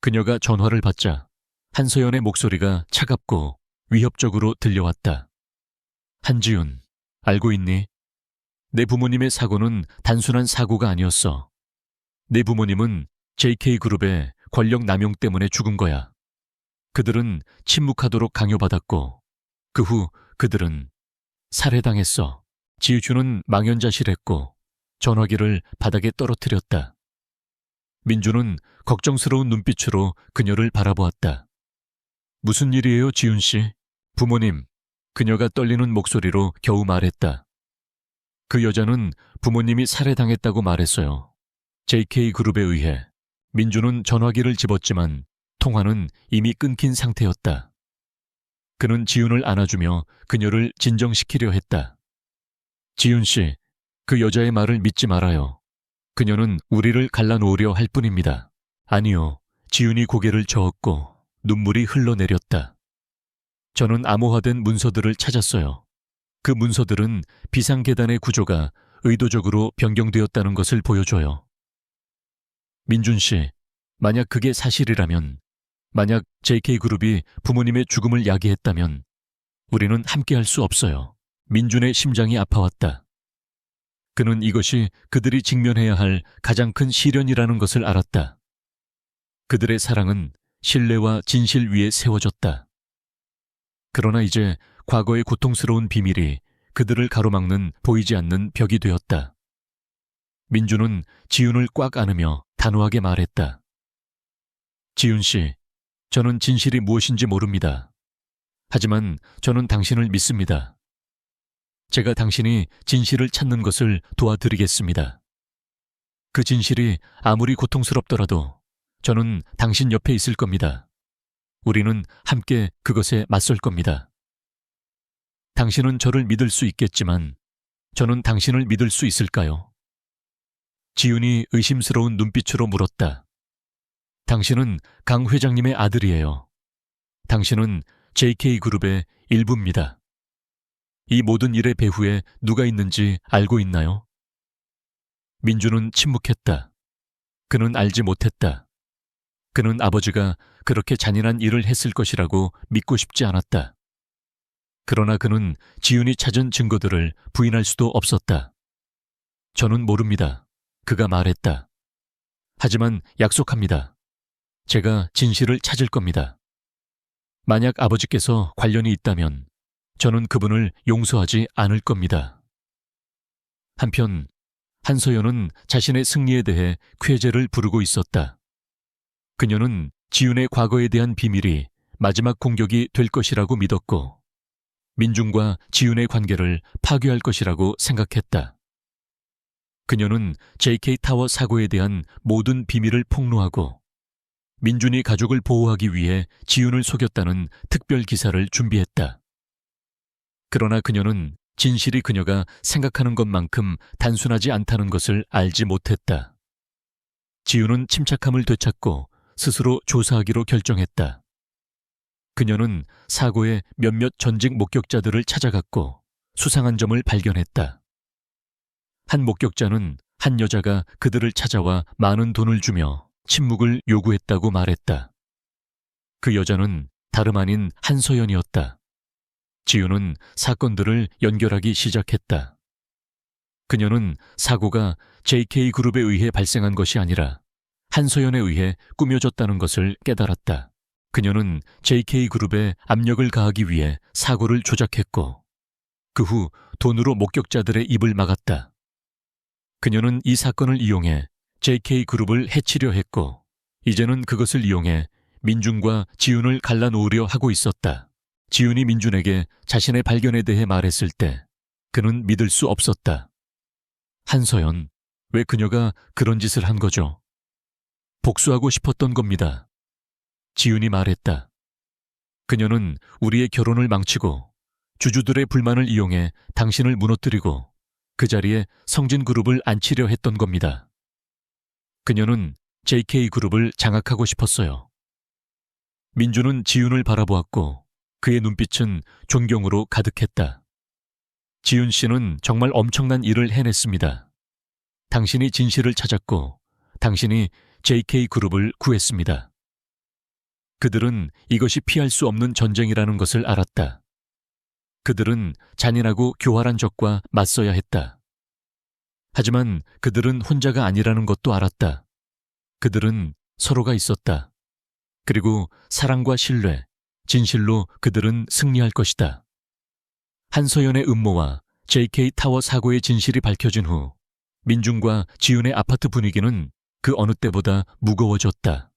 그녀가 전화를 받자 한서연의 목소리가 차갑고 위협적으로 들려왔다. 한지윤, 알고 있니? 내 부모님의 사고는 단순한 사고가 아니었어. 내 부모님은 JK그룹의 권력 남용 때문에 죽은 거야. 그들은 침묵하도록 강요받았고 그 후 그들은 살해당했어. 지우주는 망연자실했고 전화기를 바닥에 떨어뜨렸다. 민주는 걱정스러운 눈빛으로 그녀를 바라보았다. 무슨 일이에요, 지윤 씨? 부모님, 그녀가 떨리는 목소리로 겨우 말했다. 그 여자는 부모님이 살해당했다고 말했어요. JK그룹에 의해. 민주는 전화기를 집었지만 통화는 이미 끊긴 상태였다. 그는 지윤을 안아주며 그녀를 진정시키려 했다. 지윤 씨, 그 여자의 말을 믿지 말아요. 그녀는 우리를 갈라놓으려 할 뿐입니다. 아니요. 지윤이 고개를 저었고 눈물이 흘러내렸다. 저는 암호화된 문서들을 찾았어요. 그 문서들은 비상계단의 구조가 의도적으로 변경되었다는 것을 보여줘요. 민준 씨, 만약 그게 사실이라면, 만약 JK그룹이 부모님의 죽음을 야기했다면 우리는 함께할 수 없어요. 민준의 심장이 아파왔다. 그는 이것이 그들이 직면해야 할 가장 큰 시련이라는 것을 알았다. 그들의 사랑은 신뢰와 진실 위에 세워졌다. 그러나 이제 과거의 고통스러운 비밀이 그들을 가로막는 보이지 않는 벽이 되었다. 민주는 지윤을 꽉 안으며 단호하게 말했다. 지윤 씨, 저는 진실이 무엇인지 모릅니다. 하지만 저는 당신을 믿습니다. 제가 당신이 진실을 찾는 것을 도와드리겠습니다. 그 진실이 아무리 고통스럽더라도 저는 당신 옆에 있을 겁니다. 우리는 함께 그것에 맞설 겁니다. 당신은 저를 믿을 수 있겠지만 저는 당신을 믿을 수 있을까요? 지윤이 의심스러운 눈빛으로 물었다. 당신은 강 회장님의 아들이에요. 당신은 JK그룹의 일부입니다. 이 모든 일의 배후에 누가 있는지 알고 있나요? 민주는 침묵했다. 그는 알지 못했다. 그는 아버지가 그렇게 잔인한 일을 했을 것이라고 믿고 싶지 않았다. 그러나 그는 지윤이 찾은 증거들을 부인할 수도 없었다. 저는 모릅니다. 그가 말했다. 하지만 약속합니다. 제가 진실을 찾을 겁니다. 만약 아버지께서 관련이 있다면 저는 그분을 용서하지 않을 겁니다. 한편 한서연은 자신의 승리에 대해 쾌재를 부르고 있었다. 그녀는 지윤의 과거에 대한 비밀이 마지막 공격이 될 것이라고 믿었고 민중과 지윤의 관계를 파괴할 것이라고 생각했다. 그녀는 JK타워 사고에 대한 모든 비밀을 폭로하고 민준이 가족을 보호하기 위해 지윤을 속였다는 특별 기사를 준비했다. 그러나 그녀는 진실이 그녀가 생각하는 것만큼 단순하지 않다는 것을 알지 못했다. 지윤은 침착함을 되찾고 스스로 조사하기로 결정했다. 그녀는 사고의 몇몇 전직 목격자들을 찾아갔고 수상한 점을 발견했다. 한 목격자는 한 여자가 그들을 찾아와 많은 돈을 주며 침묵을 요구했다고 말했다. 그 여자는 다름 아닌 한서연이었다. 지윤은 사건들을 연결하기 시작했다. 그녀는 사고가 JK그룹에 의해 발생한 것이 아니라 한서연에 의해 꾸며졌다는 것을 깨달았다. 그녀는 JK그룹에 압력을 가하기 위해 사고를 조작했고 그 후 돈으로 목격자들의 입을 막았다. 그녀는 이 사건을 이용해 JK그룹을 해치려 했고 이제는 그것을 이용해 민준과 지윤을 갈라놓으려 하고 있었다. 지윤이 민준에게 자신의 발견에 대해 말했을 때 그는 믿을 수 없었다. 한서연, 왜 그녀가 그런 짓을 한 거죠? 복수하고 싶었던 겁니다. 지윤이 말했다. 그녀는 우리의 결혼을 망치고 주주들의 불만을 이용해 당신을 무너뜨리고 그 자리에 성진그룹을 앉히려 했던 겁니다. 그녀는 JK그룹을 장악하고 싶었어요. 민주는 지윤을 바라보았고 그의 눈빛은 존경으로 가득했다. 지윤 씨는 정말 엄청난 일을 해냈습니다. 당신이 진실을 찾았고 당신이 JK그룹을 구했습니다. 그들은 이것이 피할 수 없는 전쟁이라는 것을 알았다. 그들은 잔인하고 교활한 적과 맞서야 했다. 하지만 그들은 혼자가 아니라는 것도 알았다. 그들은 서로가 있었다. 그리고 사랑과 신뢰, 진실로 그들은 승리할 것이다. 한서연의 음모와 JK타워 사고의 진실이 밝혀진 후 민중과 지윤의 아파트 분위기는 그 어느 때보다 무거워졌다.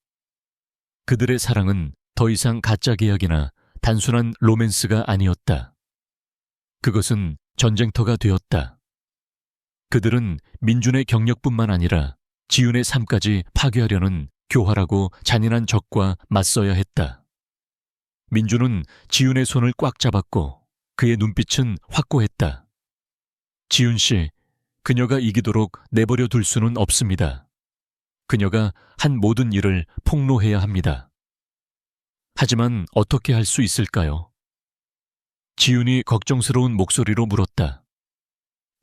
그들의 사랑은 더 이상 가짜 계약이나 단순한 로맨스가 아니었다. 그것은 전쟁터가 되었다. 그들은 민준의 경력뿐만 아니라 지윤의 삶까지 파괴하려는 교활하고 잔인한 적과 맞서야 했다. 민준은 지윤의 손을 꽉 잡았고 그의 눈빛은 확고했다. 지윤 씨, 그녀가 이기도록 내버려 둘 수는 없습니다. 그녀가 한 모든 일을 폭로해야 합니다. 하지만 어떻게 할 수 있을까요? 지윤이 걱정스러운 목소리로 물었다.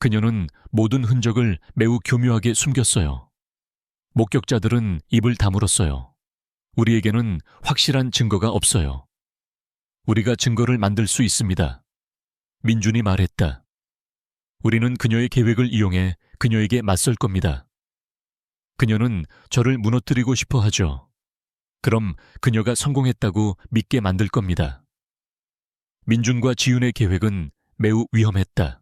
그녀는 모든 흔적을 매우 교묘하게 숨겼어요. 목격자들은 입을 다물었어요. 우리에게는 확실한 증거가 없어요. 우리가 증거를 만들 수 있습니다. 민준이 말했다. 우리는 그녀의 계획을 이용해 그녀에게 맞설 겁니다. 그녀는 저를 무너뜨리고 싶어 하죠. 그럼 그녀가 성공했다고 믿게 만들 겁니다. 민준과 지윤의 계획은 매우 위험했다.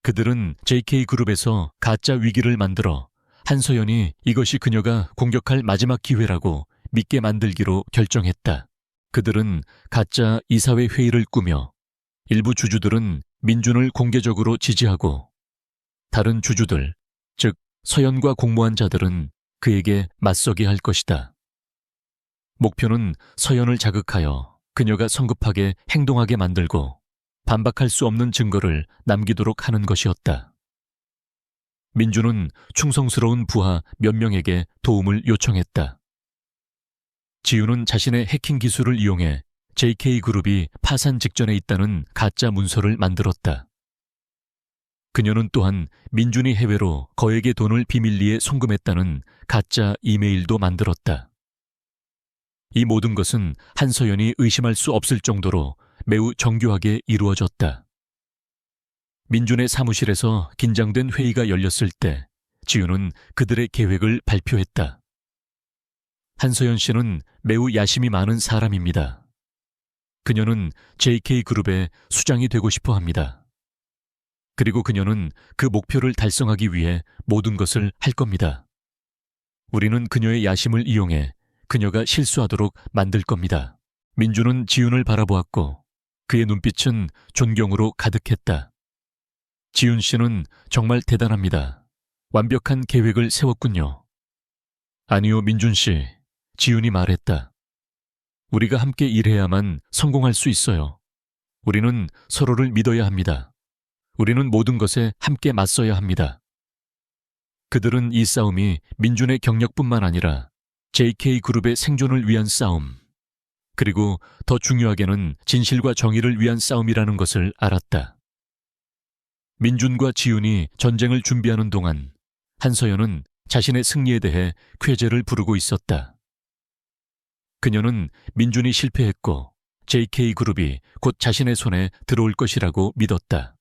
그들은 JK그룹에서 가짜 위기를 만들어 한서연이 이것이 그녀가 공격할 마지막 기회라고 믿게 만들기로 결정했다. 그들은 가짜 이사회 회의를 꾸며 일부 주주들은 민준을 공개적으로 지지하고 다른 주주들, 즉 서연과 공모한 자들은 그에게 맞서게 할 것이다. 목표는 서연을 자극하여 그녀가 성급하게 행동하게 만들고 반박할 수 없는 증거를 남기도록 하는 것이었다. 민준은 충성스러운 부하 몇 명에게 도움을 요청했다. 지윤은 자신의 해킹 기술을 이용해 JK그룹이 파산 직전에 있다는 가짜 문서를 만들었다. 그녀는 또한 민준이 해외로 거액의 돈을 비밀리에 송금했다는 가짜 이메일도 만들었다. 이 모든 것은 한서연이 의심할 수 없을 정도로 매우 정교하게 이루어졌다. 민준의 사무실에서 긴장된 회의가 열렸을 때 지윤은 그들의 계획을 발표했다. 한서연 씨는 매우 야심이 많은 사람입니다. 그녀는 JK그룹의 수장이 되고 싶어 합니다. 그리고 그녀는 그 목표를 달성하기 위해 모든 것을 할 겁니다. 우리는 그녀의 야심을 이용해 그녀가 실수하도록 만들 겁니다. 민준은 지윤을 바라보았고 그의 눈빛은 존경으로 가득했다. 지윤 씨는 정말 대단합니다. 완벽한 계획을 세웠군요. 아니요, 민준 씨. 지윤이 말했다. 우리가 함께 일해야만 성공할 수 있어요. 우리는 서로를 믿어야 합니다. 우리는 모든 것에 함께 맞서야 합니다. 그들은 이 싸움이 민준의 경력뿐만 아니라 JK그룹의 생존을 위한 싸움, 그리고 더 중요하게는 진실과 정의를 위한 싸움이라는 것을 알았다. 민준과 지윤이 전쟁을 준비하는 동안 한서연은 자신의 승리에 대해 쾌재를 부르고 있었다. 그녀는 민준이 실패했고 JK그룹이 곧 자신의 손에 들어올 것이라고 믿었다.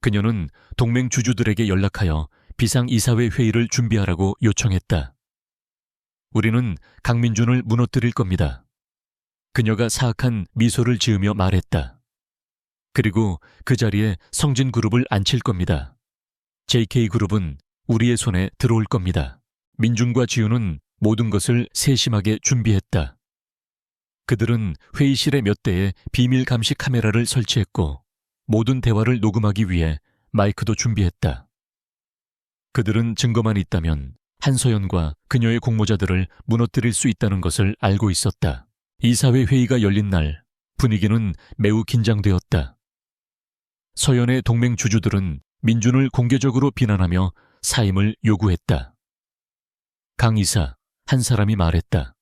그녀는 동맹 주주들에게 연락하여 비상이사회 회의를 준비하라고 요청했다. 우리는 강민준을 무너뜨릴 겁니다. 그녀가 사악한 미소를 지으며 말했다. 그리고 그 자리에 성진그룹을 앉힐 겁니다. JK그룹은 우리의 손에 들어올 겁니다. 민준과 지윤은 모든 것을 세심하게 준비했다. 그들은 회의실의 몇 대에 비밀 감시 카메라를 설치했고 모든 대화를 녹음하기 위해 마이크도 준비했다. 그들은 증거만 있다면 한서연과 그녀의 공모자들을 무너뜨릴 수 있다는 것을 알고 있었다. 이사회 회의가 열린 날 분위기는 매우 긴장되었다. 서연의 동맹 주주들은 민준을 공개적으로 비난하며 사임을 요구했다. 강 이사, 한 사람이 말했다.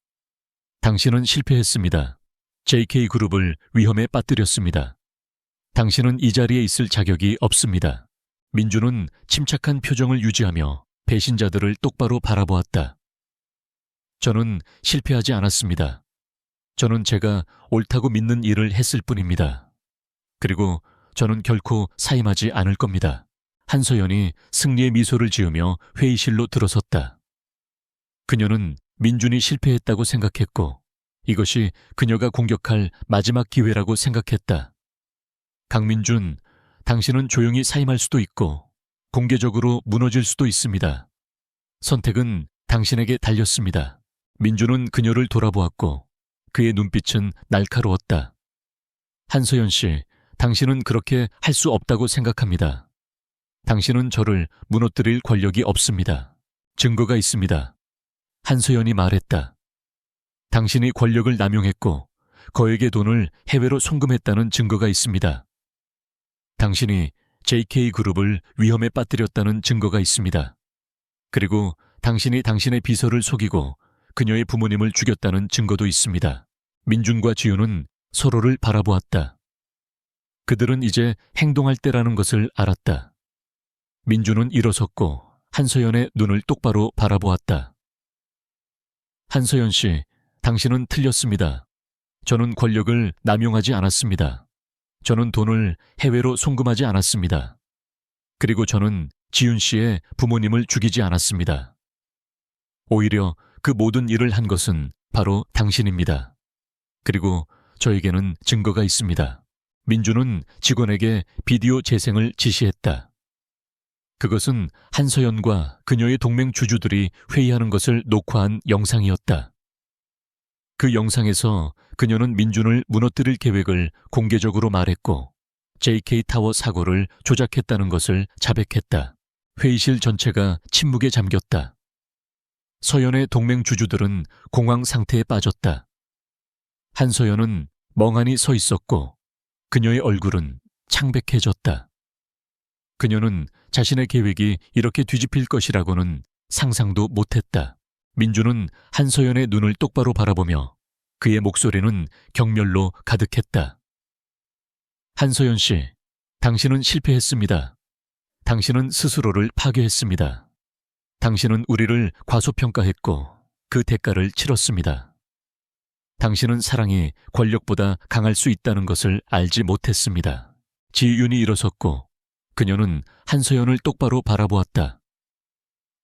당신은 실패했습니다. JK그룹을 위험에 빠뜨렸습니다. 당신은 이 자리에 있을 자격이 없습니다. 민준은 침착한 표정을 유지하며 배신자들을 똑바로 바라보았다. 저는 실패하지 않았습니다. 저는 제가 옳다고 믿는 일을 했을 뿐입니다. 그리고 저는 결코 사임하지 않을 겁니다. 한서연이 승리의 미소를 지으며 회의실로 들어섰다. 그녀는 민준이 실패했다고 생각했고 이것이 그녀가 공격할 마지막 기회라고 생각했다. 강민준, 당신은 조용히 사임할 수도 있고 공개적으로 무너질 수도 있습니다. 선택은 당신에게 달렸습니다. 민준은 그녀를 돌아보았고 그의 눈빛은 날카로웠다. 한서연 씨, 당신은 그렇게 할 수 없다고 생각합니다. 당신은 저를 무너뜨릴 권력이 없습니다. 증거가 있습니다. 한서연이 말했다. 당신이 권력을 남용했고 거액의 돈을 해외로 송금했다는 증거가 있습니다. 당신이 JK그룹을 위험에 빠뜨렸다는 증거가 있습니다. 그리고 당신이 당신의 비서를 속이고 그녀의 부모님을 죽였다는 증거도 있습니다. 민준과 지우는 서로를 바라보았다. 그들은 이제 행동할 때라는 것을 알았다. 민준은 일어섰고 한서연의 눈을 똑바로 바라보았다. 한서연 씨, 당신은 틀렸습니다. 저는 권력을 남용하지 않았습니다. 저는 돈을 해외로 송금하지 않았습니다. 그리고 저는 지윤 씨의 부모님을 죽이지 않았습니다. 오히려 그 모든 일을 한 것은 바로 당신입니다. 그리고 저에게는 증거가 있습니다. 민주는 직원에게 비디오 재생을 지시했다. 그것은 한서연과 그녀의 동맹 주주들이 회의하는 것을 녹화한 영상이었다. 그 영상에서 그녀는 민준을 무너뜨릴 계획을 공개적으로 말했고 JK타워 사고를 조작했다는 것을 자백했다. 회의실 전체가 침묵에 잠겼다. 서연의 동맹 주주들은 공황 상태에 빠졌다. 한서연은 멍하니 서 있었고 그녀의 얼굴은 창백해졌다. 그녀는 자신의 계획이 이렇게 뒤집힐 것이라고는 상상도 못했다. 민주는 한서연의 눈을 똑바로 바라보며 그의 목소리는 경멸로 가득했다. 한서연 씨, 당신은 실패했습니다. 당신은 스스로를 파괴했습니다. 당신은 우리를 과소평가했고 그 대가를 치렀습니다. 당신은 사랑이 권력보다 강할 수 있다는 것을 알지 못했습니다. 지윤이 일어섰고 그녀는 한서연을 똑바로 바라보았다.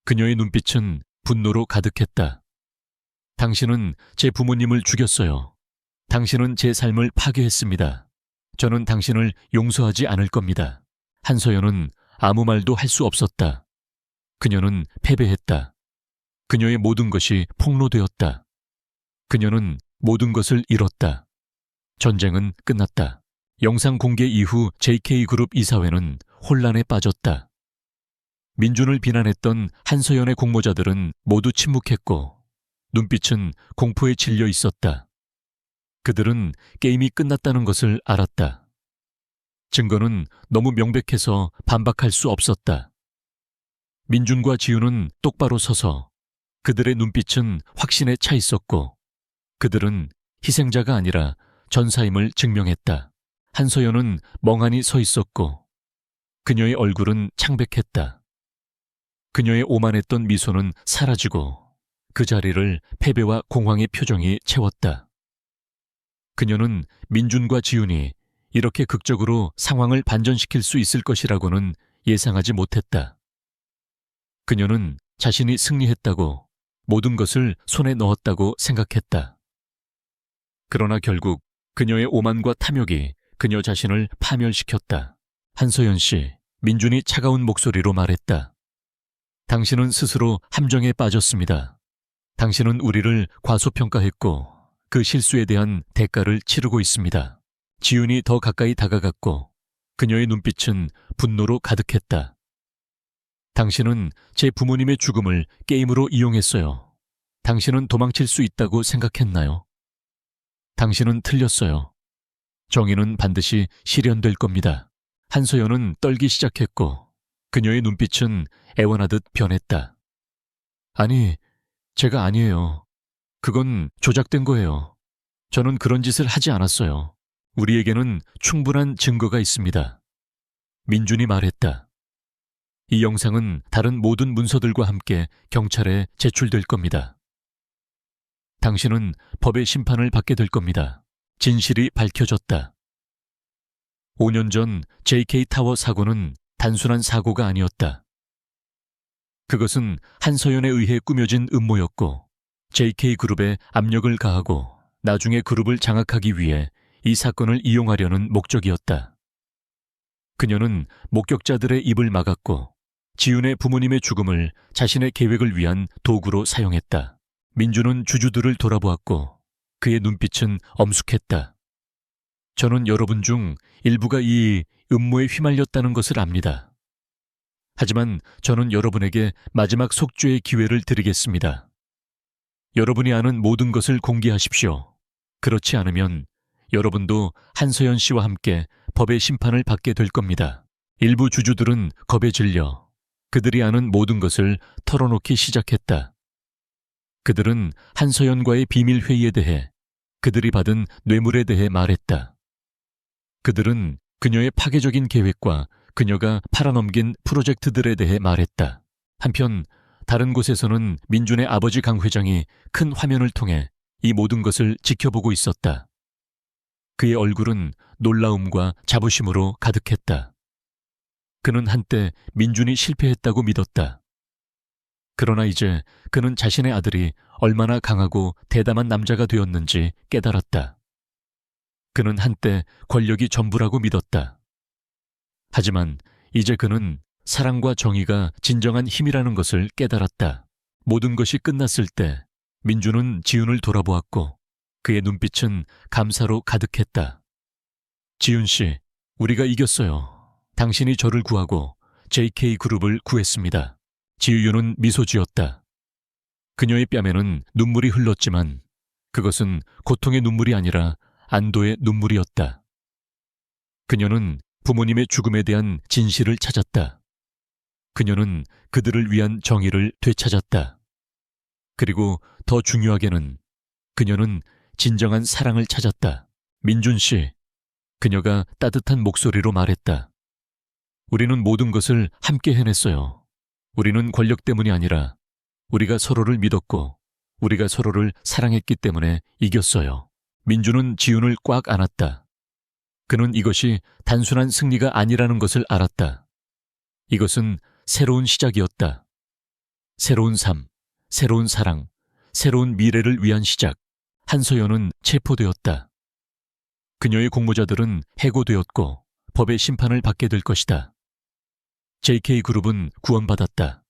그녀의 눈빛은 분노로 가득했다. 당신은 제 부모님을 죽였어요. 당신은 제 삶을 파괴했습니다. 저는 당신을 용서하지 않을 겁니다. 한서연은 아무 말도 할 수 없었다. 그녀는 패배했다. 그녀의 모든 것이 폭로되었다. 그녀는 모든 것을 잃었다. 전쟁은 끝났다. 영상 공개 이후 JK그룹 이사회는 혼란에 빠졌다. 민준을 비난했던 한서연의 공모자들은 모두 침묵했고 눈빛은 공포에 질려 있었다. 그들은 게임이 끝났다는 것을 알았다. 증거는 너무 명백해서 반박할 수 없었다. 민준과 지우는 똑바로 서서 그들의 눈빛은 확신에 차 있었고 그들은 희생자가 아니라 전사임을 증명했다. 한서연은 멍하니 서 있었고 그녀의 얼굴은 창백했다. 그녀의 오만했던 미소는 사라지고 그 자리를 패배와 공황의 표정이 채웠다. 그녀는 민준과 지훈이 이렇게 극적으로 상황을 반전시킬 수 있을 것이라고는 예상하지 못했다. 그녀는 자신이 승리했다고 모든 것을 손에 넣었다고 생각했다. 그러나 결국 그녀의 오만과 탐욕이 그녀 자신을 파멸시켰다. 한서연 씨, 민준이 차가운 목소리로 말했다. 당신은 스스로 함정에 빠졌습니다. 당신은 우리를 과소평가했고 그 실수에 대한 대가를 치르고 있습니다. 지윤이 더 가까이 다가갔고 그녀의 눈빛은 분노로 가득했다. 당신은 제 부모님의 죽음을 게임으로 이용했어요. 당신은 도망칠 수 있다고 생각했나요? 당신은 틀렸어요. 정의는 반드시 실현될 겁니다. 한서연은 떨기 시작했고 그녀의 눈빛은 애원하듯 변했다. 아니, 제가 아니에요. 그건 조작된 거예요. 저는 그런 짓을 하지 않았어요. 우리에게는 충분한 증거가 있습니다. 민준이 말했다. 이 영상은 다른 모든 문서들과 함께 경찰에 제출될 겁니다. 당신은 법의 심판을 받게 될 겁니다. 진실이 밝혀졌다. 5년 전 JK타워 사고는 단순한 사고가 아니었다. 그것은 한서연에 의해 꾸며진 음모였고 JK그룹에 압력을 가하고 나중에 그룹을 장악하기 위해 이 사건을 이용하려는 목적이었다. 그녀는 목격자들의 입을 막았고 지윤의 부모님의 죽음을 자신의 계획을 위한 도구로 사용했다. 민주는 주주들을 돌아보았고 그의 눈빛은 엄숙했다. 저는 여러분 중 일부가 이 음모에 휘말렸다는 것을 압니다. 하지만 저는 여러분에게 마지막 속죄의 기회를 드리겠습니다. 여러분이 아는 모든 것을 공개하십시오. 그렇지 않으면 여러분도 한서연 씨와 함께 법의 심판을 받게 될 겁니다. 일부 주주들은 겁에 질려 그들이 아는 모든 것을 털어놓기 시작했다. 그들은 한서연과의 비밀 회의에 대해, 그들이 받은 뇌물에 대해 말했다. 그들은 그녀의 파괴적인 계획과 그녀가 팔아넘긴 프로젝트들에 대해 말했다. 한편 다른 곳에서는 민준의 아버지 강 회장이 큰 화면을 통해 이 모든 것을 지켜보고 있었다. 그의 얼굴은 놀라움과 자부심으로 가득했다. 그는 한때 민준이 실패했다고 믿었다. 그러나 이제 그는 자신의 아들이 얼마나 강하고 대담한 남자가 되었는지 깨달았다. 그는 한때 권력이 전부라고 믿었다. 하지만 이제 그는 사랑과 정의가 진정한 힘이라는 것을 깨달았다. 모든 것이 끝났을 때 민준은 지훈을 돌아보았고 그의 눈빛은 감사로 가득했다. 지훈 씨, 우리가 이겼어요. 당신이 저를 구하고 JK그룹을 구했습니다. 지유는 미소 지었다. 그녀의 뺨에는 눈물이 흘렀지만 그것은 고통의 눈물이 아니라 안도의 눈물이었다. 그녀는 부모님의 죽음에 대한 진실을 찾았다. 그녀는 그들을 위한 정의를 되찾았다. 그리고 더 중요하게는 그녀는 진정한 사랑을 찾았다. 민준 씨, 그녀가 따뜻한 목소리로 말했다. 우리는 모든 것을 함께 해냈어요. 우리는 권력 때문이 아니라 우리가 서로를 믿었고 우리가 서로를 사랑했기 때문에 이겼어요. 민준은 지훈을 꽉 안았다. 그는 이것이 단순한 승리가 아니라는 것을 알았다. 이것은 새로운 시작이었다. 새로운 삶, 새로운 사랑, 새로운 미래를 위한 시작. 한서연은 체포되었다. 그녀의 공모자들은 해고되었고 법의 심판을 받게 될 것이다. JK그룹은 구원받았다.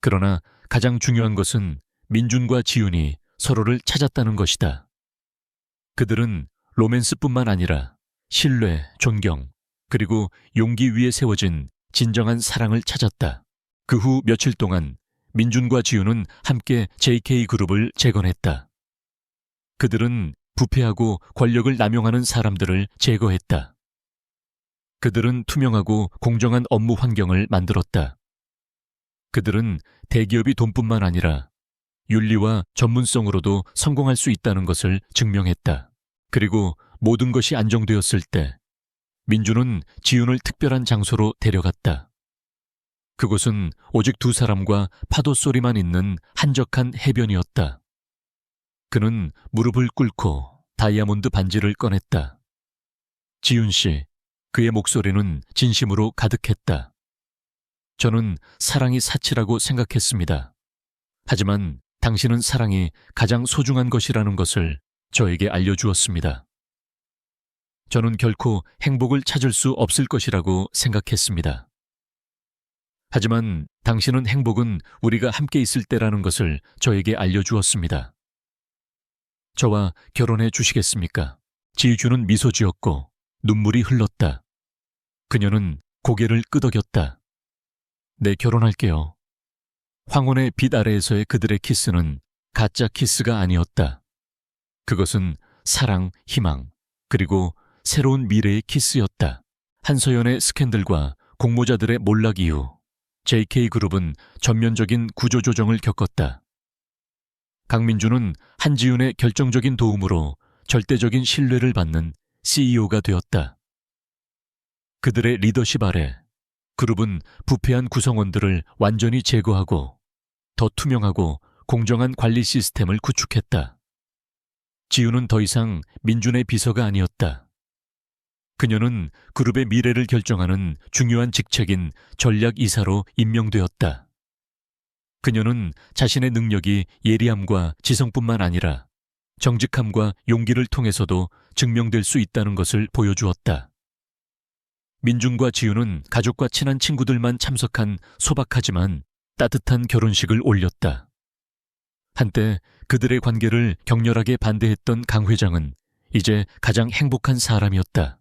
그러나 가장 중요한 것은 민준과 지훈이 서로를 찾았다는 것이다. 그들은 로맨스뿐만 아니라 신뢰, 존경, 그리고 용기 위에 세워진 진정한 사랑을 찾았다. 그 후 며칠 동안 민준과 지훈은 함께 JK그룹을 재건했다. 그들은 부패하고 권력을 남용하는 사람들을 제거했다. 그들은 투명하고 공정한 업무 환경을 만들었다. 그들은 대기업이 돈뿐만 아니라 윤리와 전문성으로도 성공할 수 있다는 것을 증명했다. 그리고 모든 것이 안정되었을 때 민준은 지훈을 특별한 장소로 데려갔다. 그곳은 오직 두 사람과 파도 소리만 있는 한적한 해변이었다. 그는 무릎을 꿇고 다이아몬드 반지를 꺼냈다. 지훈 씨, 그의 목소리는 진심으로 가득했다. 저는 사랑이 사치라고 생각했습니다. 하지만 당신은 사랑이 가장 소중한 것이라는 것을 저에게 알려주었습니다. 저는 결코 행복을 찾을 수 없을 것이라고 생각했습니다. 하지만 당신은 행복은 우리가 함께 있을 때라는 것을 저에게 알려주었습니다. 저와 결혼해 주시겠습니까? 지유주는 미소 지었고 눈물이 흘렀다. 그녀는 고개를 끄덕였다. 네, 결혼할게요. 황혼의 빛 아래에서의 그들의 키스는 가짜 키스가 아니었다. 그것은 사랑, 희망, 그리고 새로운 미래의 키스였다. 한서연의 스캔들과 공모자들의 몰락 이후 JK그룹은 전면적인 구조조정을 겪었다. 강민준은 한지훈의 결정적인 도움으로 절대적인 신뢰를 받는 CEO가 되었다. 그들의 리더십 아래 그룹은 부패한 구성원들을 완전히 제거하고 더 투명하고 공정한 관리 시스템을 구축했다. 지훈은 더 이상 민준의 비서가 아니었다. 그녀는 그룹의 미래를 결정하는 중요한 직책인 전략이사로 임명되었다. 그녀는 자신의 능력이 예리함과 지성뿐만 아니라 정직함과 용기를 통해서도 증명될 수 있다는 것을 보여주었다. 민준과 지훈은 가족과 친한 친구들만 참석한 소박하지만 따뜻한 결혼식을 올렸다. 한때 그들의 관계를 격렬하게 반대했던 강 회장은 이제 가장 행복한 사람이었다.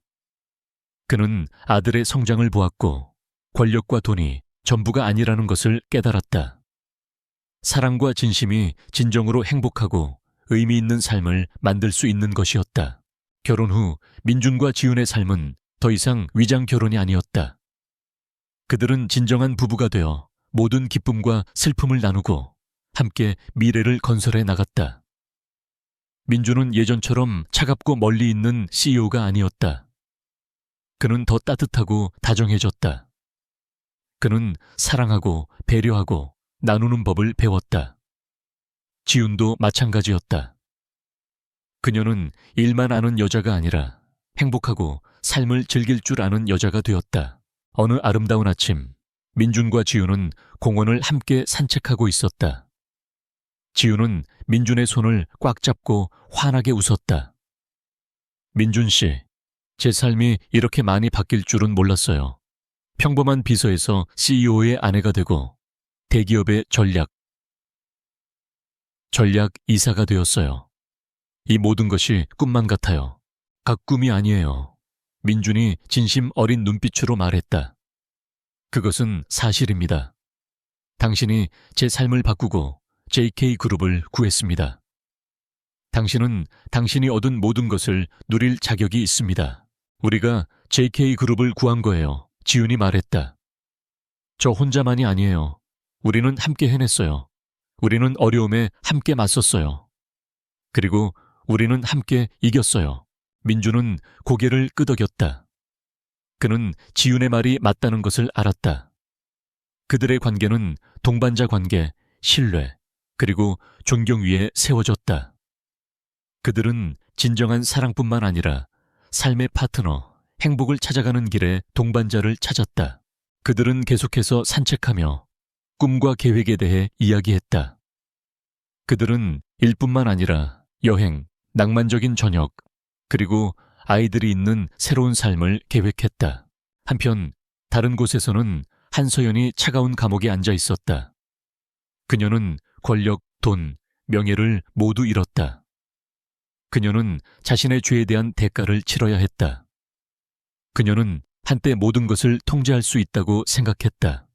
그는 아들의 성장을 보았고 권력과 돈이 전부가 아니라는 것을 깨달았다. 사랑과 진심이 진정으로 행복하고 의미 있는 삶을 만들 수 있는 것이었다. 결혼 후 민준과 지훈의 삶은 더 이상 위장 결혼이 아니었다. 그들은 진정한 부부가 되어 모든 기쁨과 슬픔을 나누고 함께 미래를 건설해 나갔다. 민준은 예전처럼 차갑고 멀리 있는 CEO가 아니었다. 그는 더 따뜻하고 다정해졌다. 그는 사랑하고 배려하고 나누는 법을 배웠다. 지훈도 마찬가지였다. 그녀는 일만 아는 여자가 아니라 행복하고 삶을 즐길 줄 아는 여자가 되었다. 어느 아름다운 아침, 민준과 지훈은 공원을 함께 산책하고 있었다. 지훈은 민준의 손을 꽉 잡고 환하게 웃었다. 민준 씨, 제 삶이 이렇게 많이 바뀔 줄은 몰랐어요. 평범한 비서에서 CEO의 아내가 되고 대기업의 전략 이사가 되었어요. 이 모든 것이 꿈만 같아요. 각 꿈이 아니에요. 민준이 진심 어린 눈빛으로 말했다. 그것은 사실입니다. 당신이 제 삶을 바꾸고 JK그룹을 구했습니다. 당신은 당신이 얻은 모든 것을 누릴 자격이 있습니다. 우리가 JK그룹을 구한 거예요. 지훈이 말했다. 저 혼자만이 아니에요. 우리는 함께 해냈어요. 우리는 어려움에 함께 맞섰어요. 그리고 우리는 함께 이겼어요. 민준은 고개를 끄덕였다. 그는 지훈의 말이 맞다는 것을 알았다. 그들의 관계는 동반자 관계, 신뢰, 그리고 존경 위에 세워졌다. 그들은 진정한 사랑뿐만 아니라 삶의 파트너, 행복을 찾아가는 길에 동반자를 찾았다. 그들은 계속해서 산책하며 꿈과 계획에 대해 이야기했다. 그들은 일뿐만 아니라 여행, 낭만적인 저녁, 그리고 아이들이 있는 새로운 삶을 계획했다. 한편 다른 곳에서는 한서연이 차가운 감옥에 앉아 있었다. 그녀는 권력, 돈, 명예를 모두 잃었다. 그녀는 자신의 죄에 대한 대가를 치러야 했다. 그녀는 한때 모든 것을 통제할 수 있다고 생각했다.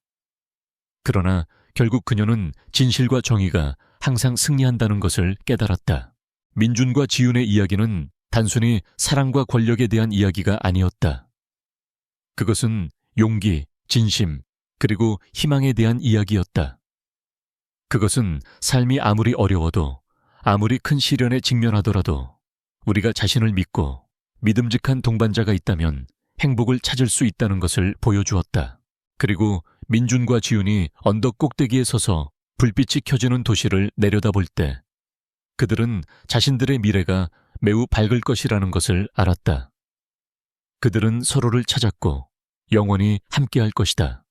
그러나 결국 그녀는 진실과 정의가 항상 승리한다는 것을 깨달았다. 민준과 지훈의 이야기는 단순히 사랑과 권력에 대한 이야기가 아니었다. 그것은 용기, 진심, 그리고 희망에 대한 이야기였다. 그것은 삶이 아무리 어려워도, 아무리 큰 시련에 직면하더라도 우리가 자신을 믿고 믿음직한 동반자가 있다면 행복을 찾을 수 있다는 것을 보여주었다. 그리고 민준과 지훈이 언덕 꼭대기에 서서 불빛이 켜지는 도시를 내려다볼 때 그들은 자신들의 미래가 매우 밝을 것이라는 것을 알았다. 그들은 서로를 찾았고 영원히 함께할 것이다.